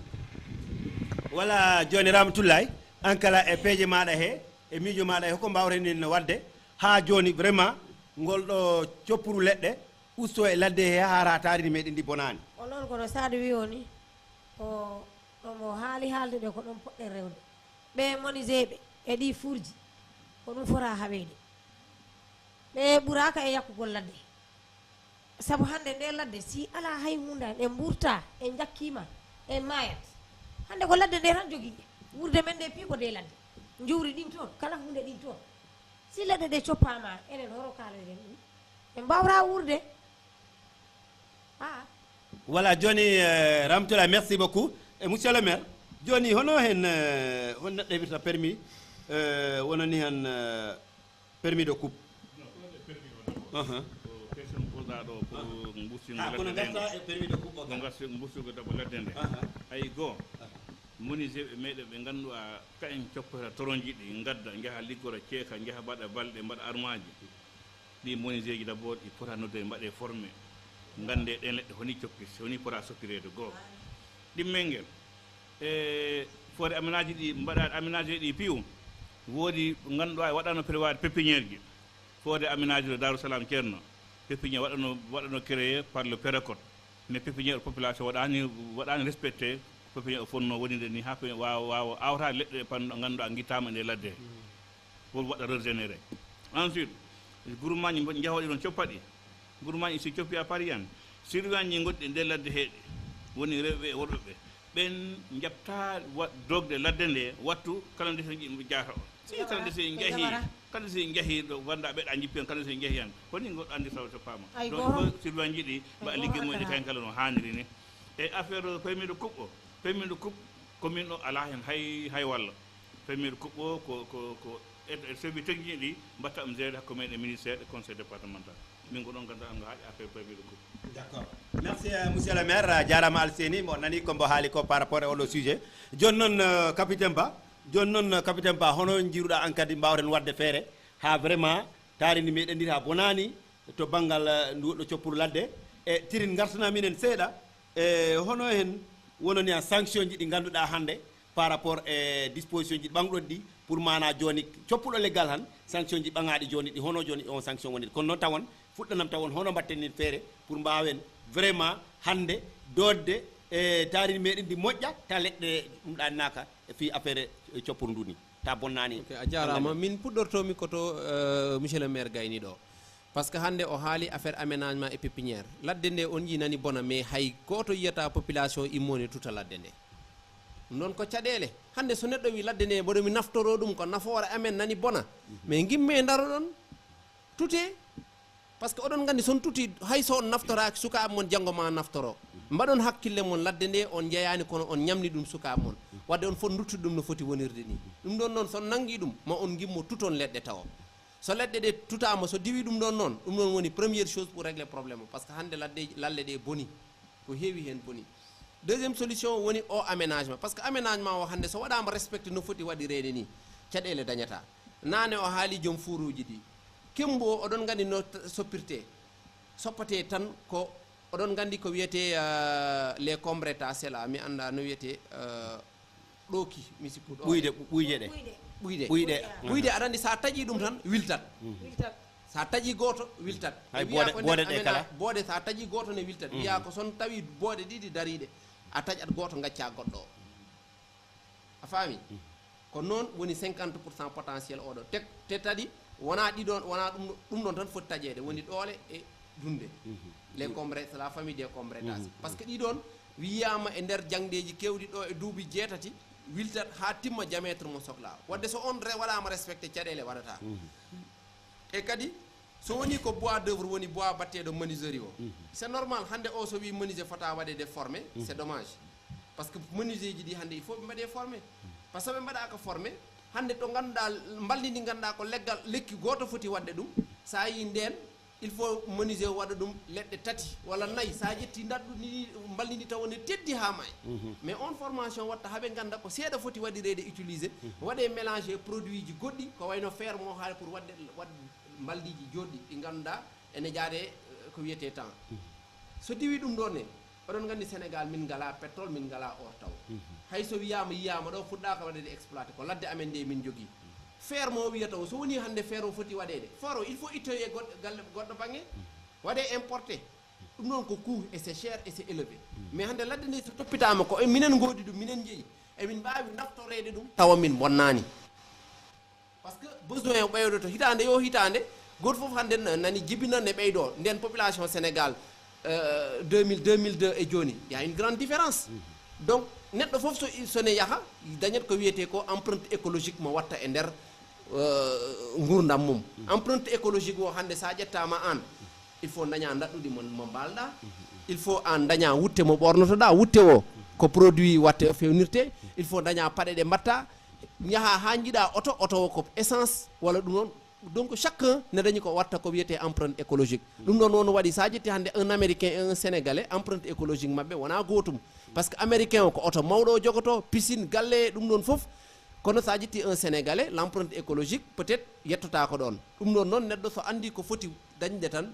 wala joni Ramatoulaye an kala e peeje maɗa he e miijo maɗa he hoko mbawren wadde ha joni vraiment ngol ɗo coppuru leɗɗe usto e ladde he ha tarini meɗen ndi bonani o noon kono Sadou wi o ni o ɗon o haali haalde ɗe ko ɗon poɗɗen rewde ɓe moniseɓe e ɗi fuurji ko ɗum fota haweede ɓe ɓuraka e yakkugol ladde sabu hannde nde ladde si ala hay hunde ɗe mburta e jakkima e mayat hannde ko ladde nde tan jogiiɗe wurde men nde pii ko de ladde juuri ɗin toon kala hunde ɗin toon si leɗɗe ɗe coppama enen horo kaloɗen ɗum ɓe mbawra wurde voilà joni Ramatoulaye merci beaucoup et monsieur le maire joni hono hen hon neɗɗo heɓirta permis wonani hen permis de coupe question ɓurɗa ɗo pour mbustingo kono garta e permis de coupe ko garta mbustingo dabo ladde nde hay goo moniseɓe meɗen ɓe ngannduɗa ka en coppata toronji ɗi gadda jaha liggora ceeka jaha mbaɗa balɗe mbaɗa armaji ɗi monisé ji d'abord ɗi pota nodde mbaɗe formé gande ɗen leɗɗe honi coppis honi pota soppirede goo ɗimmel ngel e fore aménage ɗi mbaɗa aménagé ɗi piiw woodi ngannduɗa e waɗano prévoide pépiniére ji fode aménage de Darou Salam Ceerno pépiniére waɗano créé par le Pérécote mais pépiniére population waɗani respecté pépiniére o fonno wonide ni ha wawa awtade leɗɗe panɗo ngannduɗa guittama nde ladde he pour waɗa régénéré ensuite groupement ji jahoɗi ɗon coppaɗi groupement ji si coppi a paari yan surveillant ji gonɗi nde ladde heeɗe woni rewɓe e worɓe ɓe ɓen jaɓta dogde ladde nde wattu kala nde so yimɓe jaata o si kala nde so jeehi ɗo wanda ɓeɗa jippi hen kala nde so jeehi hen koni goɗɗo andi taw toppama donc surveillant ji ɗi mbaɗa ligguey mumen kayen kala no hanniri ni e affaire permis de coupe o permis de coupe commune o ala hen hay walla permis de coupe o ko service technique ɗi mbatta ɗum géré hakko men e ministére e conseil départemental min ko ɗon ganduɗa ngo haaɗi affaire permis de coupe. D'accord merci monsieur le maire jarama Alseni mo nani kombo haali ko par rapport e oɗo sujet joni noon capitaine Ba hono jiruɗa en kadi mbawten wadde feere ha vraiment tarini meɗen ndi ha bonani to banggal nduɗo coppuru ladde e tirin gartana minen seeɗa e hono hen wononi a sanction ji ɗi ganduɗa hande par rapport e disposition ji ɓanguɗon ɗi pour mana joni coppuɗo leggal han sanction ji ɓagaɗi joni ɗi hono joni on sanction woni kono noon tawon fuɗɗanam tawon hono mbatten nin feere pour mbawen vraiment hande dodde e tarini meɗen ndi moƴƴa ta leɗɗe ɗum ɗannaka e fi affaire coppuru ndu ni ta bonnani a jarama min puɗɗortomi koto monsieur le maire gayni ɗo par ce que hande o haali affaire aménagement et pépiniére ladde nde on jinani bona mais hay goto yiyata population immoni tuta ladde nde non ko caɗele hande so neɗɗo wi ladde nde mboɗomi naftoro ɗum ko nafoore amen nani bona mais gimme daro ɗon tute par ce que oɗon gandi son tuti hay so on naftoraki sukaɓe mon janggo ma naftoro mbaɗon hakkille mon ladde nde on jeeyani kono on ñamni ɗum sukaɓe mon wadde on foti duttude ɗum no foti wonirde ni ɗum ɗon noon son nangui ɗum ma on gimmo tuton leɗɗe tawa so leɗɗe ɗe tutama so diwi ɗum ɗon noon ɗum ɗon woni première chose pour régler probléme o par ce que hande lalle ɗe boni ko heewi hen boni deuxiéme solution woni o aménagement par ce que aménagement o hande so waɗama respecté no foti waɗirede ni caɗele dañata nane o haali joom fuuruji ɗi kembo oɗon gandi no soppirte soppate tan ko oɗon gandi ko wiyete les combreta sela mi anda no wiyete ɗooki mi sikku ɗo ɓuyɗe aɗa andi sa taƴi ɗum tan wiltat sa taƴi goto wiltat boode sa taƴi goto ne wiltat wiya ko son tawi boode ɗiɗi dariɗe a taƴat goto gacca goɗɗo o a faami ko noon woni 50% potentiel oɗo te tadi wona ɗiɗon wona ɗum ɗon tan foti taƴede woni ɗoole e dunde les combré c'est la famille des combretages par ce que ɗiɗon wiyama e nder jangdeji kewɗi ɗo e duuɓi 7 wiltat ha timma diamétre mo sohla wadde so on waɗama respecté caɗele waɗata e kadi so woni ko bois d'œuvre woni bois batteɗo menuiserie o c'est normal hande o so wi menuisier fota waɗede formé c'est dommage par ce que menuisier ji ɗi hande il faut ɓe mbaɗe formé par ce que ɓe mbaɗaka formé hande to ganduɗa mbaldi ndi ganduɗa ko leggal lekki goto foti wadde ɗum sa yi nden il faut menuisier waɗa ɗum leɗɗe 3 walla 4 sa ƴetti daɗɗu ni mbaldi ndi taw ne teddi ha may mais on formation watta haaɓe ganda ko seeɗa foti waɗirede utilisé waɗe mélangé produit ji goɗɗi ko wayno fer mo haali pour wadde mbaldiji joɗɗi ɗi ganduɗa ene jaade ko wiyete temps so diwi ɗum ɗon ne oɗon gandi Sénégal min ngala pétrole min ngala or taw hay so wiyama yiyama ɗo fuɗɗaka waɗede exploité ko ladde amen nde min jogui fer mo wiyata o so woni hande fer o foti waɗede fer o il faut ittoye goɗɗo banggue waɗe importé ɗum noon ko coût et c'est cher et c'est élevé mais hannde ladde nde so toppitama ko minen goodi ɗum minen jeeyi emin mbawi naftorede ɗum tawa min bonnani par ce que besoin o ɓeydoto hitande yo hitande goto foof hannde nani jibina ne ɓeydo nden population sénégal 2002 e joni y a une grande différence donc neɗɗo fof sone yaha dañat ko wiyete ko empreinte écologique mo watta e nder gurdam mum empreinte écologique o hannde sa ƴettama an il faut daña daɗɗuɗi mo mbalɗa il faut an daña wutte mo ɓornotoɗa wutte o ko produit watte fewnirte il faut daña paɗe ɗe mbatta yaha ha jiiɗa auto o ko essence walla ɗum noon donc chacun ne dañi ko watta ko wiyete empreinte écologique ɗum ɗon noon waɗi sa ƴetti hannde un américain et un sénégalais empreinte écologique mabɓe wona gotum par ce que américain o ko auto mawɗo o jogoto piscine galle ɗum ɗon foof kono sa ƴetti un sénégalais l' empreinte écologique peut être yettota ko ɗon ɗum ɗon noon neɗɗo so andi ko foti dañde tan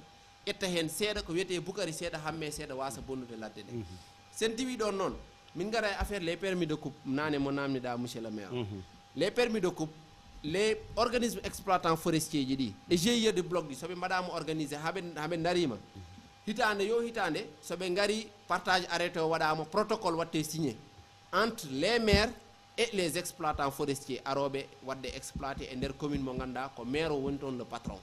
ƴetta hen seeɗa ko wiyete bukari seeɗa hamme seeɗa wasa bonnude ladde ɗe sen diwi ɗon noon min gara e affaire les permis de coupe nane mo namdiɗa monsieur le maire les permis de coupe les organismes exploitants forestiers ji ɗi e GIE de bloc ɗi soɓe mbaɗama organisé haɓe darima hitande yo hitande soɓe gari partage arrêté o waɗama protocole watte signé entre les maires et les exploitants forestiers aroɓe wadde exploité e nder commune mo ganduɗa ko maire o woni toon le patron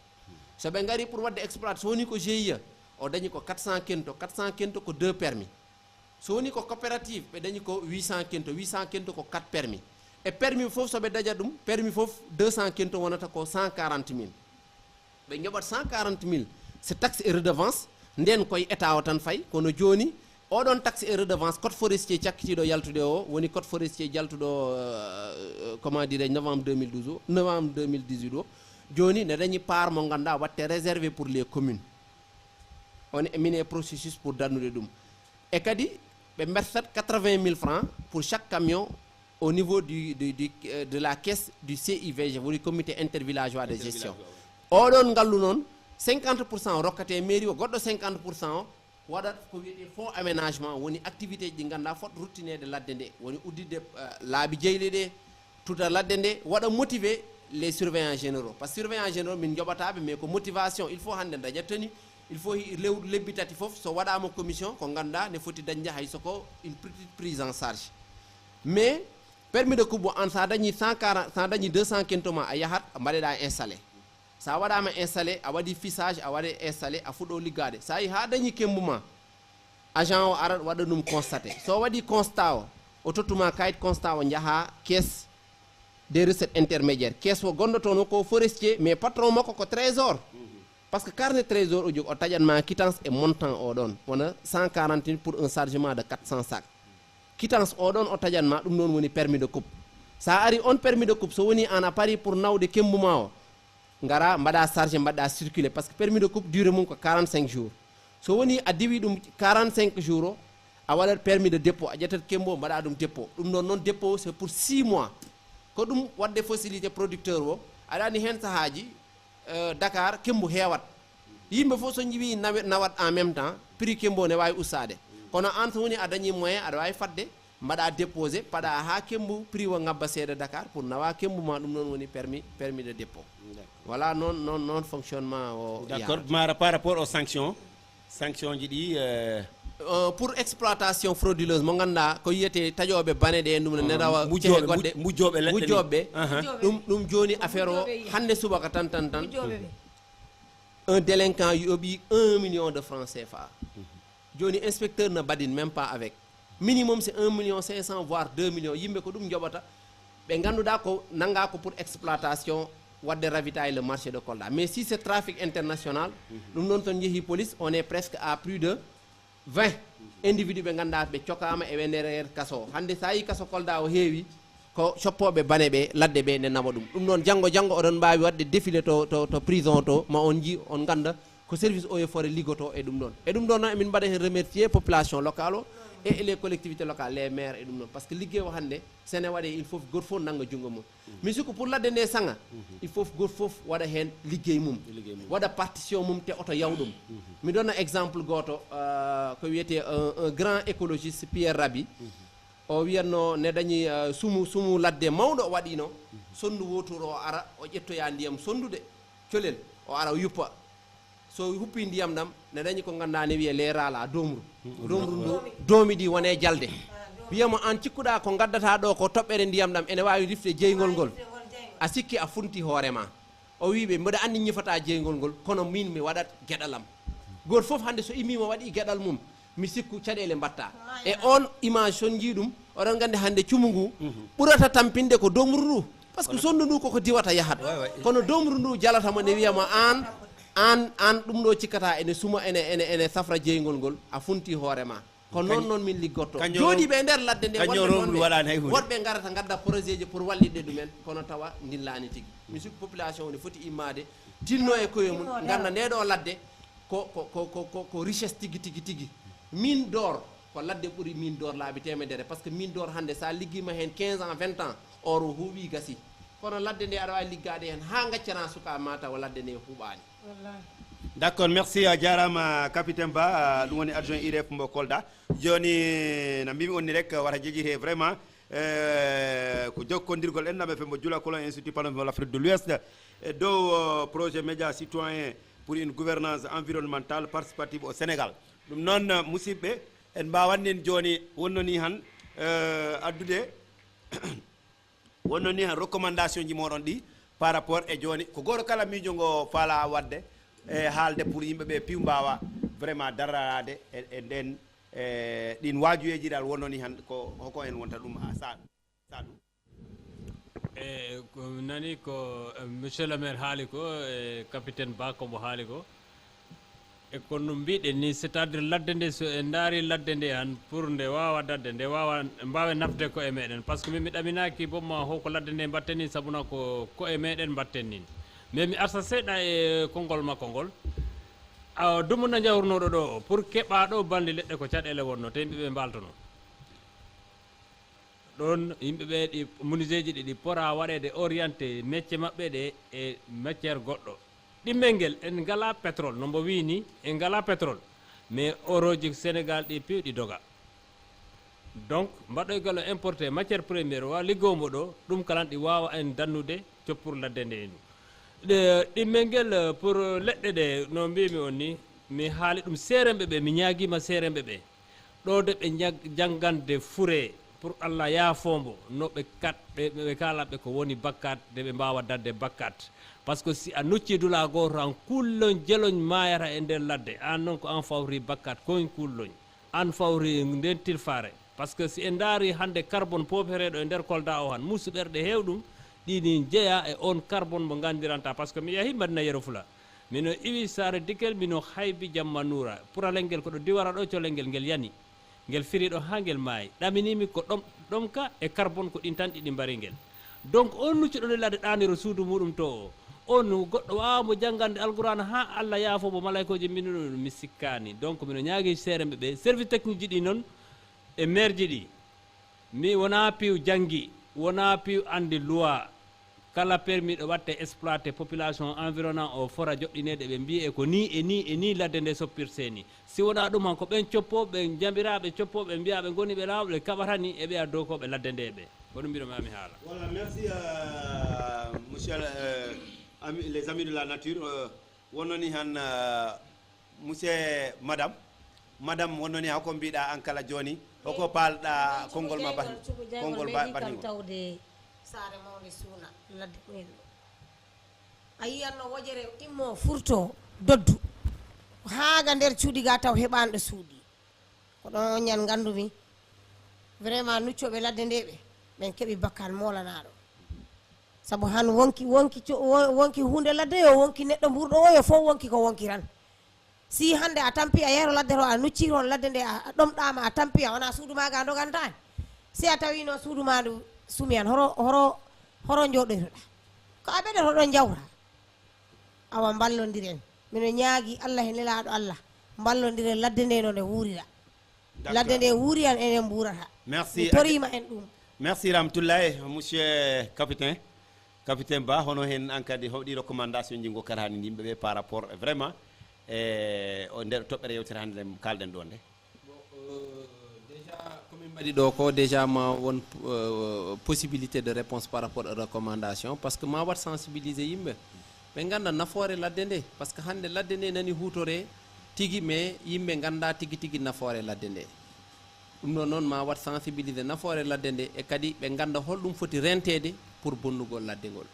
soɓe gari pour wadde exploité so woni ko GIE o dañi ko 400 kento ko 2 permis so woni ko coopérative ɓe dañi ko 800 kento ko 4 permis e permis fof soɓe daña ɗum permis fof 200 kento wonata ko 140 000 ɓe joɓat 140 000 c'est taxe et redevance nden koye état o tan fayi kono joni oɗon taxe et redevance code forestier cakkitiɗo yaltude o woni code forestier jaltuɗo comment dirais novembre 2018 o joni ne dañi part mo ganduɗa watte réservé pour les communes on mine processus pour dannude ɗum e kadi ɓe bertat 80 000 francs pour chaque camion au niveau de la caisse du CIVG woni comité intervillageois de gestion oɗon ngallu noon 50% rokkate mairie o goɗɗo 50% o waɗat ko wiyete fonds aménagement woni activité ji ɗi ganduɗa fot ruttinede ladde nde woni uddide laabi jeyɗe ɗe tuta ladde nde waɗa motiver les surveillants généraux par ce que surveillants généraux min joɓataɓe mais ko motivation il faut hannde daña teni il faut lewru lebbi tati foof so waɗama commission ko ganduɗa ne foti dañde hay soko une petite prise en charge mais permis de coupe an sa dañi 140 sa dañi 200 kentoma a yahat mbaɗeɗa installé sa waɗama installé a waɗi fichage a waɗi installé a fuɗɗo liggade sa yi ha dañi kembuma agent o arat waɗa ɗum constaté so waɗi constat o tottuma kayit constat o jaaha caisse des recettes intermédiaires caisse o gonɗo toon ko forestier mais patron makko ko trésor par ce que carnet trésor o jogi o taƴatma quittance e montant oɗon wona 140 000 pour un chargement de 400 sacs quittance oɗon o taƴatma ɗum noon woni permis de coupe sa ari on permis de coupe so woni an a pari pour nawde kembuma o ngara mbaɗa chargé mbaɗɗa circulé par ce que permis de coupe durée mum ko 45 jours so woni a diwi ɗum 45 jours o a waɗat permis de dépôt a ƴettat kembo o mbaɗa ɗum dépôt ɗum ɗon noon dépôt c'est pour 6 mois ko ɗum wadde facilité producteur o aɗa andi hen sahaji Dakar kembo heewat yimɓe fof so jiiwi nawat en même temps prix kembo ne wawi ustade kono an so woni a dañi moyen aɗa wawi fadde mbaɗa déposé paɗa ha kembo prix o ngabba seeɗa Dakar pour nawa kembo ma ɗum noon woni permis de dépôt voilà non fonctionnement o d'accord par rapport aux sanctions ji ɗi pour exploitation frauduleuse mo ganduɗa ko yiyete taƴoɓe bane ɗe ɗum ne rawa cehe goɗɗe mujjoɓe ɗum joni affaire o hande subaka tan un délinquant yoɓi 1 million de francs CFA joni inspecteur ne badine même pas avec minimum c'est 1 million 500 voire 2 millions yimɓe ko ɗum joɓata ɓe ganduɗa ko nanga ko pour exploitation wadde ravitailler le marché de Kolda mais si c'est trafic international ɗum noon ton jeehi police on est presque à plus de 20 individus ɓe ganduɗa ɓe cokama e nder kaso hande sa yi kaso Kolda o heewi ko coppoɓe bane ɓe ladde ɓe ne nama ɗum noon janggo oɗon mbawi wadde défilé to prison to ma on ji on ganda ko service eaux et forêt liggoto e ɗum ɗon noon emin mbaɗa hen remercier population locale o et les collectivités locales les maires et ɗum noon par ce que ligguey o hande sene waɗe il faut goto fof nanga junggo mum mais siko pour ladde nde sanga il faut goto fof waɗa hen liggey mum waɗa partition mum te oto yaw ɗum mi donna exemple goto ko wiyete un grand écologiste Pierre Rabhi o wiyatno ne dañi sumu ladde mawɗo o waɗino sondu wotour o ara o ƴettoya ndiyam sondude colel o ara o yuppa so huppi ndiyam ɗam ne dañi ko ganduɗa ne wiye leerala domru ndu doomi ɗi wone jalde wiyamo an cikkuɗa ko gaddata ɗo ko toɓɓere ndiyam ɗam ene wawi rifde jeygol ngol a sikki a funti hoorema o wiɓe mbiɗa andi ñifata jeygol ngol kono min mi waɗat gueɗalam goto foof hande so imima waɗi gueɗal mum mi sikku caɗele mbatta e on image son jiiɗum oɗon gandi hande cumu ngu ɓurata tampinde ko domru ndu par ce que sondu ndu koko diwata yahat kono domru ndu jalatamo ne wiyama an ɗum ɗo cikkata ene suma ene safra jeygol ngol a funti hoorema ko noon min liggotto jooɗiɓe nder ladde nde woɗɓe garata gadda projet ji pour wallidde ɗumen kono tawa dillani tigui mi sikku population ne foti immade tinno e koye mum ganda ndeɗo ladde ko richesse tigui mine d'or ko ladde ɓuuri mine d'or laabi temedere par ce que mine d'or hande sa liggima hen 15 ans 20 ans or o huuɓi gasi kono ladde nde aɗa wawi liggade hen ha gaccana suka ma tawa ladde nde huuɓani d'accord merci a jarama capitaine Ba ɗum woni adjoint IREF mbo Kolda joni no mbimi on ni rek wata jeeƴite vraiment ko jokkodirgol ennam e fembo Djula Colon institut panafricain de l'Afrique de l'Ouest e dow projet média citoyen pour une gouvernance environnementale participative au Sénégal ɗum noon musidɓe en mbawannin joni wonnoni han addude wonnoni han recommandation ji moɗon ɗi par rapport e joni ko goto kala miijo ngo faala wadde e haalde pour yimɓeɓe piw mbawa vraiment darrade e nden ɗin waajuyeji dal wonnoni han ko hoko en wonta ɗum Sadou ko nani ko monsieur le maire haali ko e capitaine Ba kombo haali ko e kono mbiɗen ni c'est à dire ladde nde so en daari ladde nde han pour nde wawa dadde nde wawa mbawa nafde ko e meɗen par ce que min mi ɗaminaki bomma hoko ladde nde mbatten ni sabuna ko e meɗen mbatten nin mais mi arsa seeɗa e konngol makko ngol dumuna jawrunoɗo ɗo pour keɓa ɗo bandi leɗɗe ko caɗele wonno te yimɓeɓe mbaltono ɗon yimɓeɓe ɗi menuisier ji ɗi pora waɗede orienté métier maɓɓe ɗe e matiére goɗɗo ɗimmel ngel en ngala pétrole no mbo wini en ngala pétrole mais oroji Sénégal ɗi pewɗi doga donc mbaɗoygal o importé matiére premiére wa liggowmo ɗo ɗum kalan ɗi wawa en dannude coppur ladde nde ni ɗimmel ngel pour leɗɗe ɗe no mbimi on ni mi haali ɗum seeremɓe ɓe mi ñaguima seeremɓe ɓe ɗo de ɓe janggande fure pour Allah yaafombo no ɓe katɓe ɓe kalaɓe ko woni bakkat de ɓe mbawa dadde bakkat par ce que si a nucci dula goto an kulloñ jeloñ mayata e nder ladde an noon ko an fawri bakkat koñ kulloñ an fawri nden tilfare par ce que si en daari hande carbone poofereɗo e nder Kolda o han musuɓerɗe hewɗum ɗini jeeya e on carbone mo gandiranta par ce que mi yahi Madina Yero Fula mino iwi Sare Dikel mino haybi Jamma Noura pouralel ngel koɗo diwara ɗo colel ngel yani ngel firi ɗo ha ngel maayi ɗaminimi ko ɗom ka e carbone ko ɗin tan ɗiɗi mbari ngel donc on nuccuɗo nde ladde ɗaniro suudu muɗum to o on goɗɗo wawamo janggande alqurana ha Allah yaafomo malaykoji mino mi sikkani donc mino ñaagui seeremɓe ɓe service technique ji ɗi noon e maire ji ɗi mi wona piw janggi wona piw andi loi kala permis ɗo watte exploité population environnant o fora joɗɗinede ɓe mbi e ko ni e ni ladde nde soppirte ni si wona ɗum han ko ɓen coppoɓe jambiraɓe coppoɓe mbiya ɓe goni ɓe lawɓe kaɓatani e ɓe a dow koɓe ladde nde ɓe ko ɗum mbiɗo mami haala voilà merci monsieur les amis de la nature wonnoni han monsieur madame wonnoni hako mbiɗa an kala joni hoko palɗa konngol ma konngol batni tawde Sare Mawde Suuna ladde ɓen a yiyanno wojere immo furto doddu haaga nder cuuɗi ga taw heɓanɗo suuɗi ko ɗon on ñan gandumi vraiment nuccoɓe ladde nde ɓen keeɓi bakkan molanaɗo saabu han wonki hunde ladde yo wonki neɗɗo mburɗo o yo fof wonki ko wonki tan si hande a tampi a yehro ladde to a nucciri on ladde nde a ɗomɗama a tampi a wona suudu ma ga dogantani si a tawi no suudu ma ndu sumi an horo jooɗoytoɗa ko a ɓeɗoto ɗon jawra awa ballodiren mino ñaagui Allah e nelaɗo Allah ballodiren ladde nde no nde wuurira ladde nde wuuri an enen mburata merci torima en ɗum merci Ramtoulaye monsieur capitaine Ba hono hen an kadi hawɗi recommandation ji gokkata hani yimɓeɓe par rapport vraiment o nder toɓɓere yewtere hande nde kalɗen ɗo nde déjà komin mbaɗi ɗo ko déjà ma won possibilité de réponse par rapport aux recommandations parce que ma wat sensibiliser yimɓe ɓe ganda nafoore ladde nde par ce que hande ladde nde nani hutore tigi mais yimɓe ganda tigi tigi nafoore ladde nde ɗum ɗon noon ma wat sensibilisé nafoore ladde nde e kadi ɓe ganda holɗum foti rentede pour bonnugol ladde ngol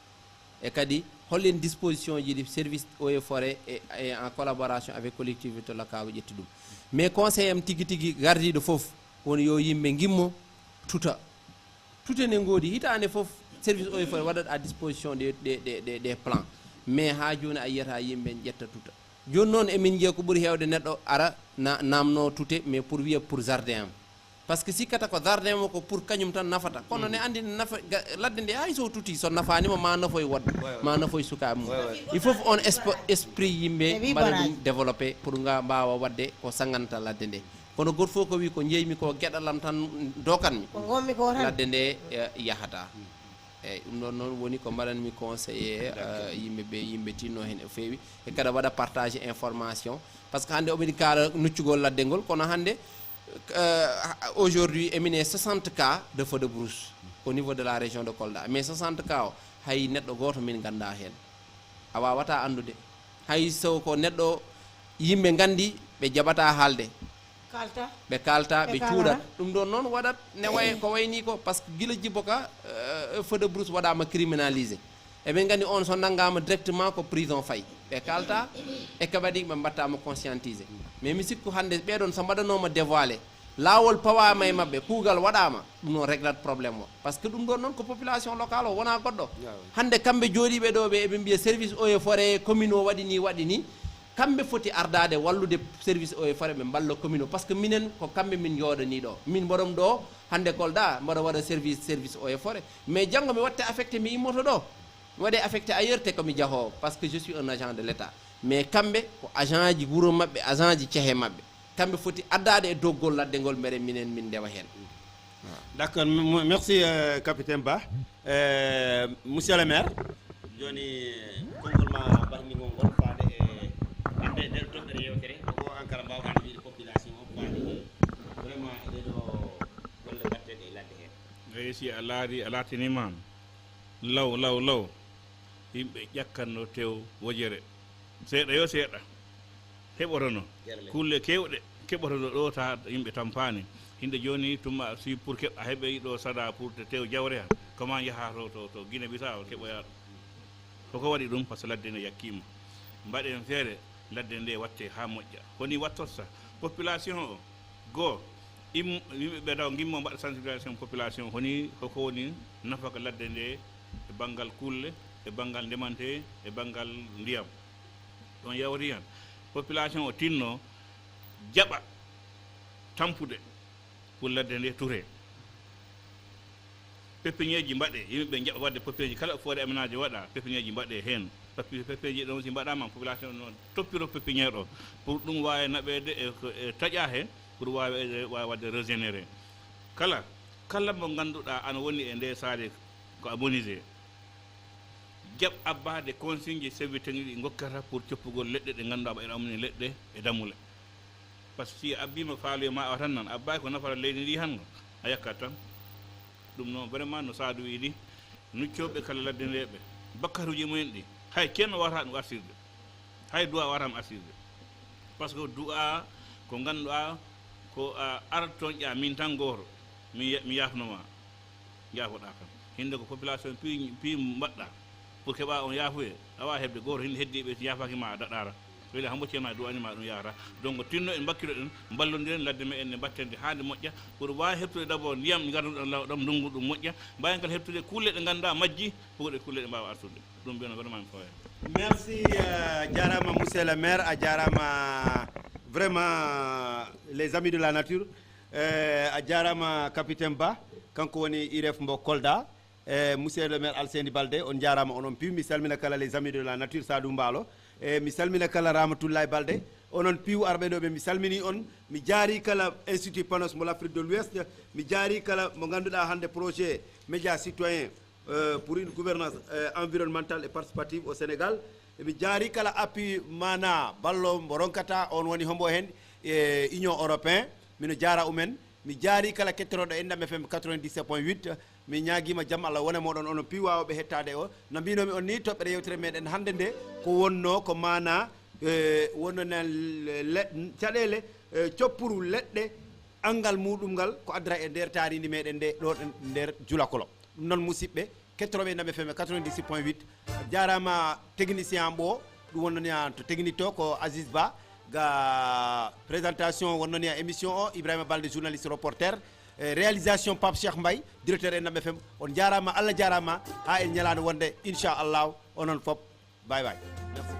e kadi hollen disposition ji ɗi service eaux et forêt et en collaboration avec collectivité locale ƴetti ɗum mais conseil am tigi tigi gardiɗo foof woni yo yimɓe gimmo tuta ne ngoodi hitande foof service eaux et forêt waɗat à disposition des plans mais ha joni a yiyata yimɓe ƴetta tuta joni noon emin jiiya ko ɓuuri hewde neɗɗo ara namno tute mais pour wiya pour jardin am par ce que sikkata ko jardin mo ko pour kañum tan nafata kono ne andi nafa ladde nde hay so tuti so nafanima ma nafoye wodɗo ma nafoye sukaɓe mum il faut on esprit yimɓe mbaɗa ɗum développé pour nga mbawa wadde ko sanganta ladde nde kono goto fof ko wi ko jeeymi ko gueɗalam tan dokanmi ladde nde yahata eyyi ɗum ɗon noon woni ko mbaɗanmi conseillé yimɓeɓe yimɓe tinno hen e feewi e kada waɗa partage information par ce que hande oɓeɗi kaala nuccugol ladde ngol kono hande aujourd'hui emine 60 cas de feu de brousse au niveau de la région de Kolda mais 60 cas o hay neɗɗo goto min ganda hen a wawata andude hay so ko neɗɗo yimɓe gandi ɓe jaɓata haalde ɓe kalta ɓe cuuɗat ɗum ɗon noon waɗat ne way ko wayni ko par ce que guila jibbo ka feu de brousse waɗama criminalisé eɓen gandi on so nanggama directement ko prison fayi ɓe kalta e kabadi ɓe mbattama conscientisé mais mi sikku hande ɓeɗon so mbaɗanoma dévoilé lawol pawama e mabɓe kuugal waɗama ɗum noon réglat probléme o par ce que ɗum ɗon noon ko population locale o wona goɗɗo hande kamɓe jooɗiɓe ɗo ɓe eɓe mbiya service eaux et forêt commune o waɗi ni kamɓe foti ardade wallude service eaux et forêt ɓe mballa commune o par ce que minen ko kamɓe min jooɗani ɗo min mboɗom ɗo hande Kolda mboɗo waɗa service eaux et forêt mais janggo mi watte affecté mi immoto ɗo mi waɗe affecté ailleurs te komi jahowo par ce que je suis un agent de l' état mais kamɓe ko agent ji wuuro mabɓe agent ji cehe mabɓe kamɓe foti addade e doggol ladde ngol mbere minen min ndewa hen d' accord merci capitaine Ba monsieur le maire joni konngol ma ɓarnigol ngol faade e ande nder toɓɓere yewtere ko ankara mbawɗa wiide population o faade vraiment eɗeɗo golle batteɗe e ladde hen eyi si a laari a latinimam law yimɓe ƴakkanno tew wojere seeɗa yo seeɗa heɓotono kulle kewɗe keɓotono ɗo ta yimɓe tampani hinde joni tuma si pour keɓa heɓe ɗo saɗa pour te tew jawre han comment yaha to Guinée Bissau keɓoya koko waɗi ɗum par ce que ladde nde yakkima mbaɗen feere ladde nde watte ha moƴƴa koni wattotta population o goo yimɓeɓe taw gimmo mbaɗa sensibilisation population honi koko woni nafaka ladde nde e banggal kulle e banggal ndemante e banggal ndiyam ɗon yawti hen population o tinno jaɓa tampude pour ladde nde touré pépiniéji mbaɗe yimɓeɓe jaɓa wadde pépiniéji kala forêt aménagé waɗa pépiniéji mbaɗe hen pépiniéji ɗon si mbaɗama population noon toppiro pépiniére o pour ɗum wawi naɓede e taƴa hen pour wawi wadde régénéré kala mo ganduɗa ana woni e nde saare ko amonisé jaɓ abbade consigne ji service technique ɗi gokkata pour coppugol leɗɗe ɗe ganduɗa ɓayɗa amni leɗɗe e damule par ce que si abbima faaloye ma awa tan nan abbaki ko nafata leydi ndi hanno a yakkat tan ɗum noon vraiment no Sadou wi ni nuccoɓe kala ladde ndeɓe bakkatuji mumen ɗi hay kenno wawata ɗum arsirde hay duwa watama arsirde par ce que du'a ko ganduɗa ko arata toon ƴa min tan goto mi yafnoma yafoɗa kam hinde ko population pi mbaɗɗa pour keɓa on yaafuye awa heɓde goto hinde heddiɓe yafakima a daɗara weli ha boccema duwanima ɗum yahata donc tinno en bakkilo ɗen ballodiren ladde me en battende hande moƴƴa pour wawi heɓtude d' abord ndiyam garduɗon lawɗam ndungu ɗum moƴƴa mbawi kala heɓtude kulle ɗe ganduɗa majji pour ɗe kulle ɗe mbawa artude ɗum mbiyano vraiment mi fawa merci jarama monsieur le maire a jarama vraiment les amis de la nature a jarama capitaine Ba kanko woni IREF mbo Kolda monsieur le maire Alseni Balde on jarama onon piw mi salmina kala les amis de la nature Sadou Mballo mi salmina kala Ramatoulaye Balde onon piw arɓe ɗo ɓe mi salmini on mi jaari kala institut Panos mo l'Afrique de l'Ouest mi jaari kala mo ganduɗa hande projet média citoyen pour une gouvernance environnementale et participative au Sénégal mi jaari kala appui mana ballo mo ronkata on woni hombo hen Union européen mino jaara umen mi jaari kala kettoroɗo Endam FM 97.8 mi ñaaguima jaam Allah wona moɗon onon pi wawɓe hettade o no mbinomi on ni toɓɓere yewtere meɗen hannde nde ko wonno ko mana wonnonen caɗele coppuru leɗɗe angal muɗum ngal ko addata e nder taridi meɗen nde ɗo nder Julakolo ɗum noon musidɓe kettoɓe Ndam FM 90.8 jarama technicien ɓo ɗum wonnoniya to technique to ko Aziz Ba ga présentation wonnoniya émission o Ibrahima Balde journaliste reporter réalisation Pape Cheikh Mbaye directeur e Ndam FM on jarama Allah jarama ha en ñalade wonde inchallahu onon fop bye bye.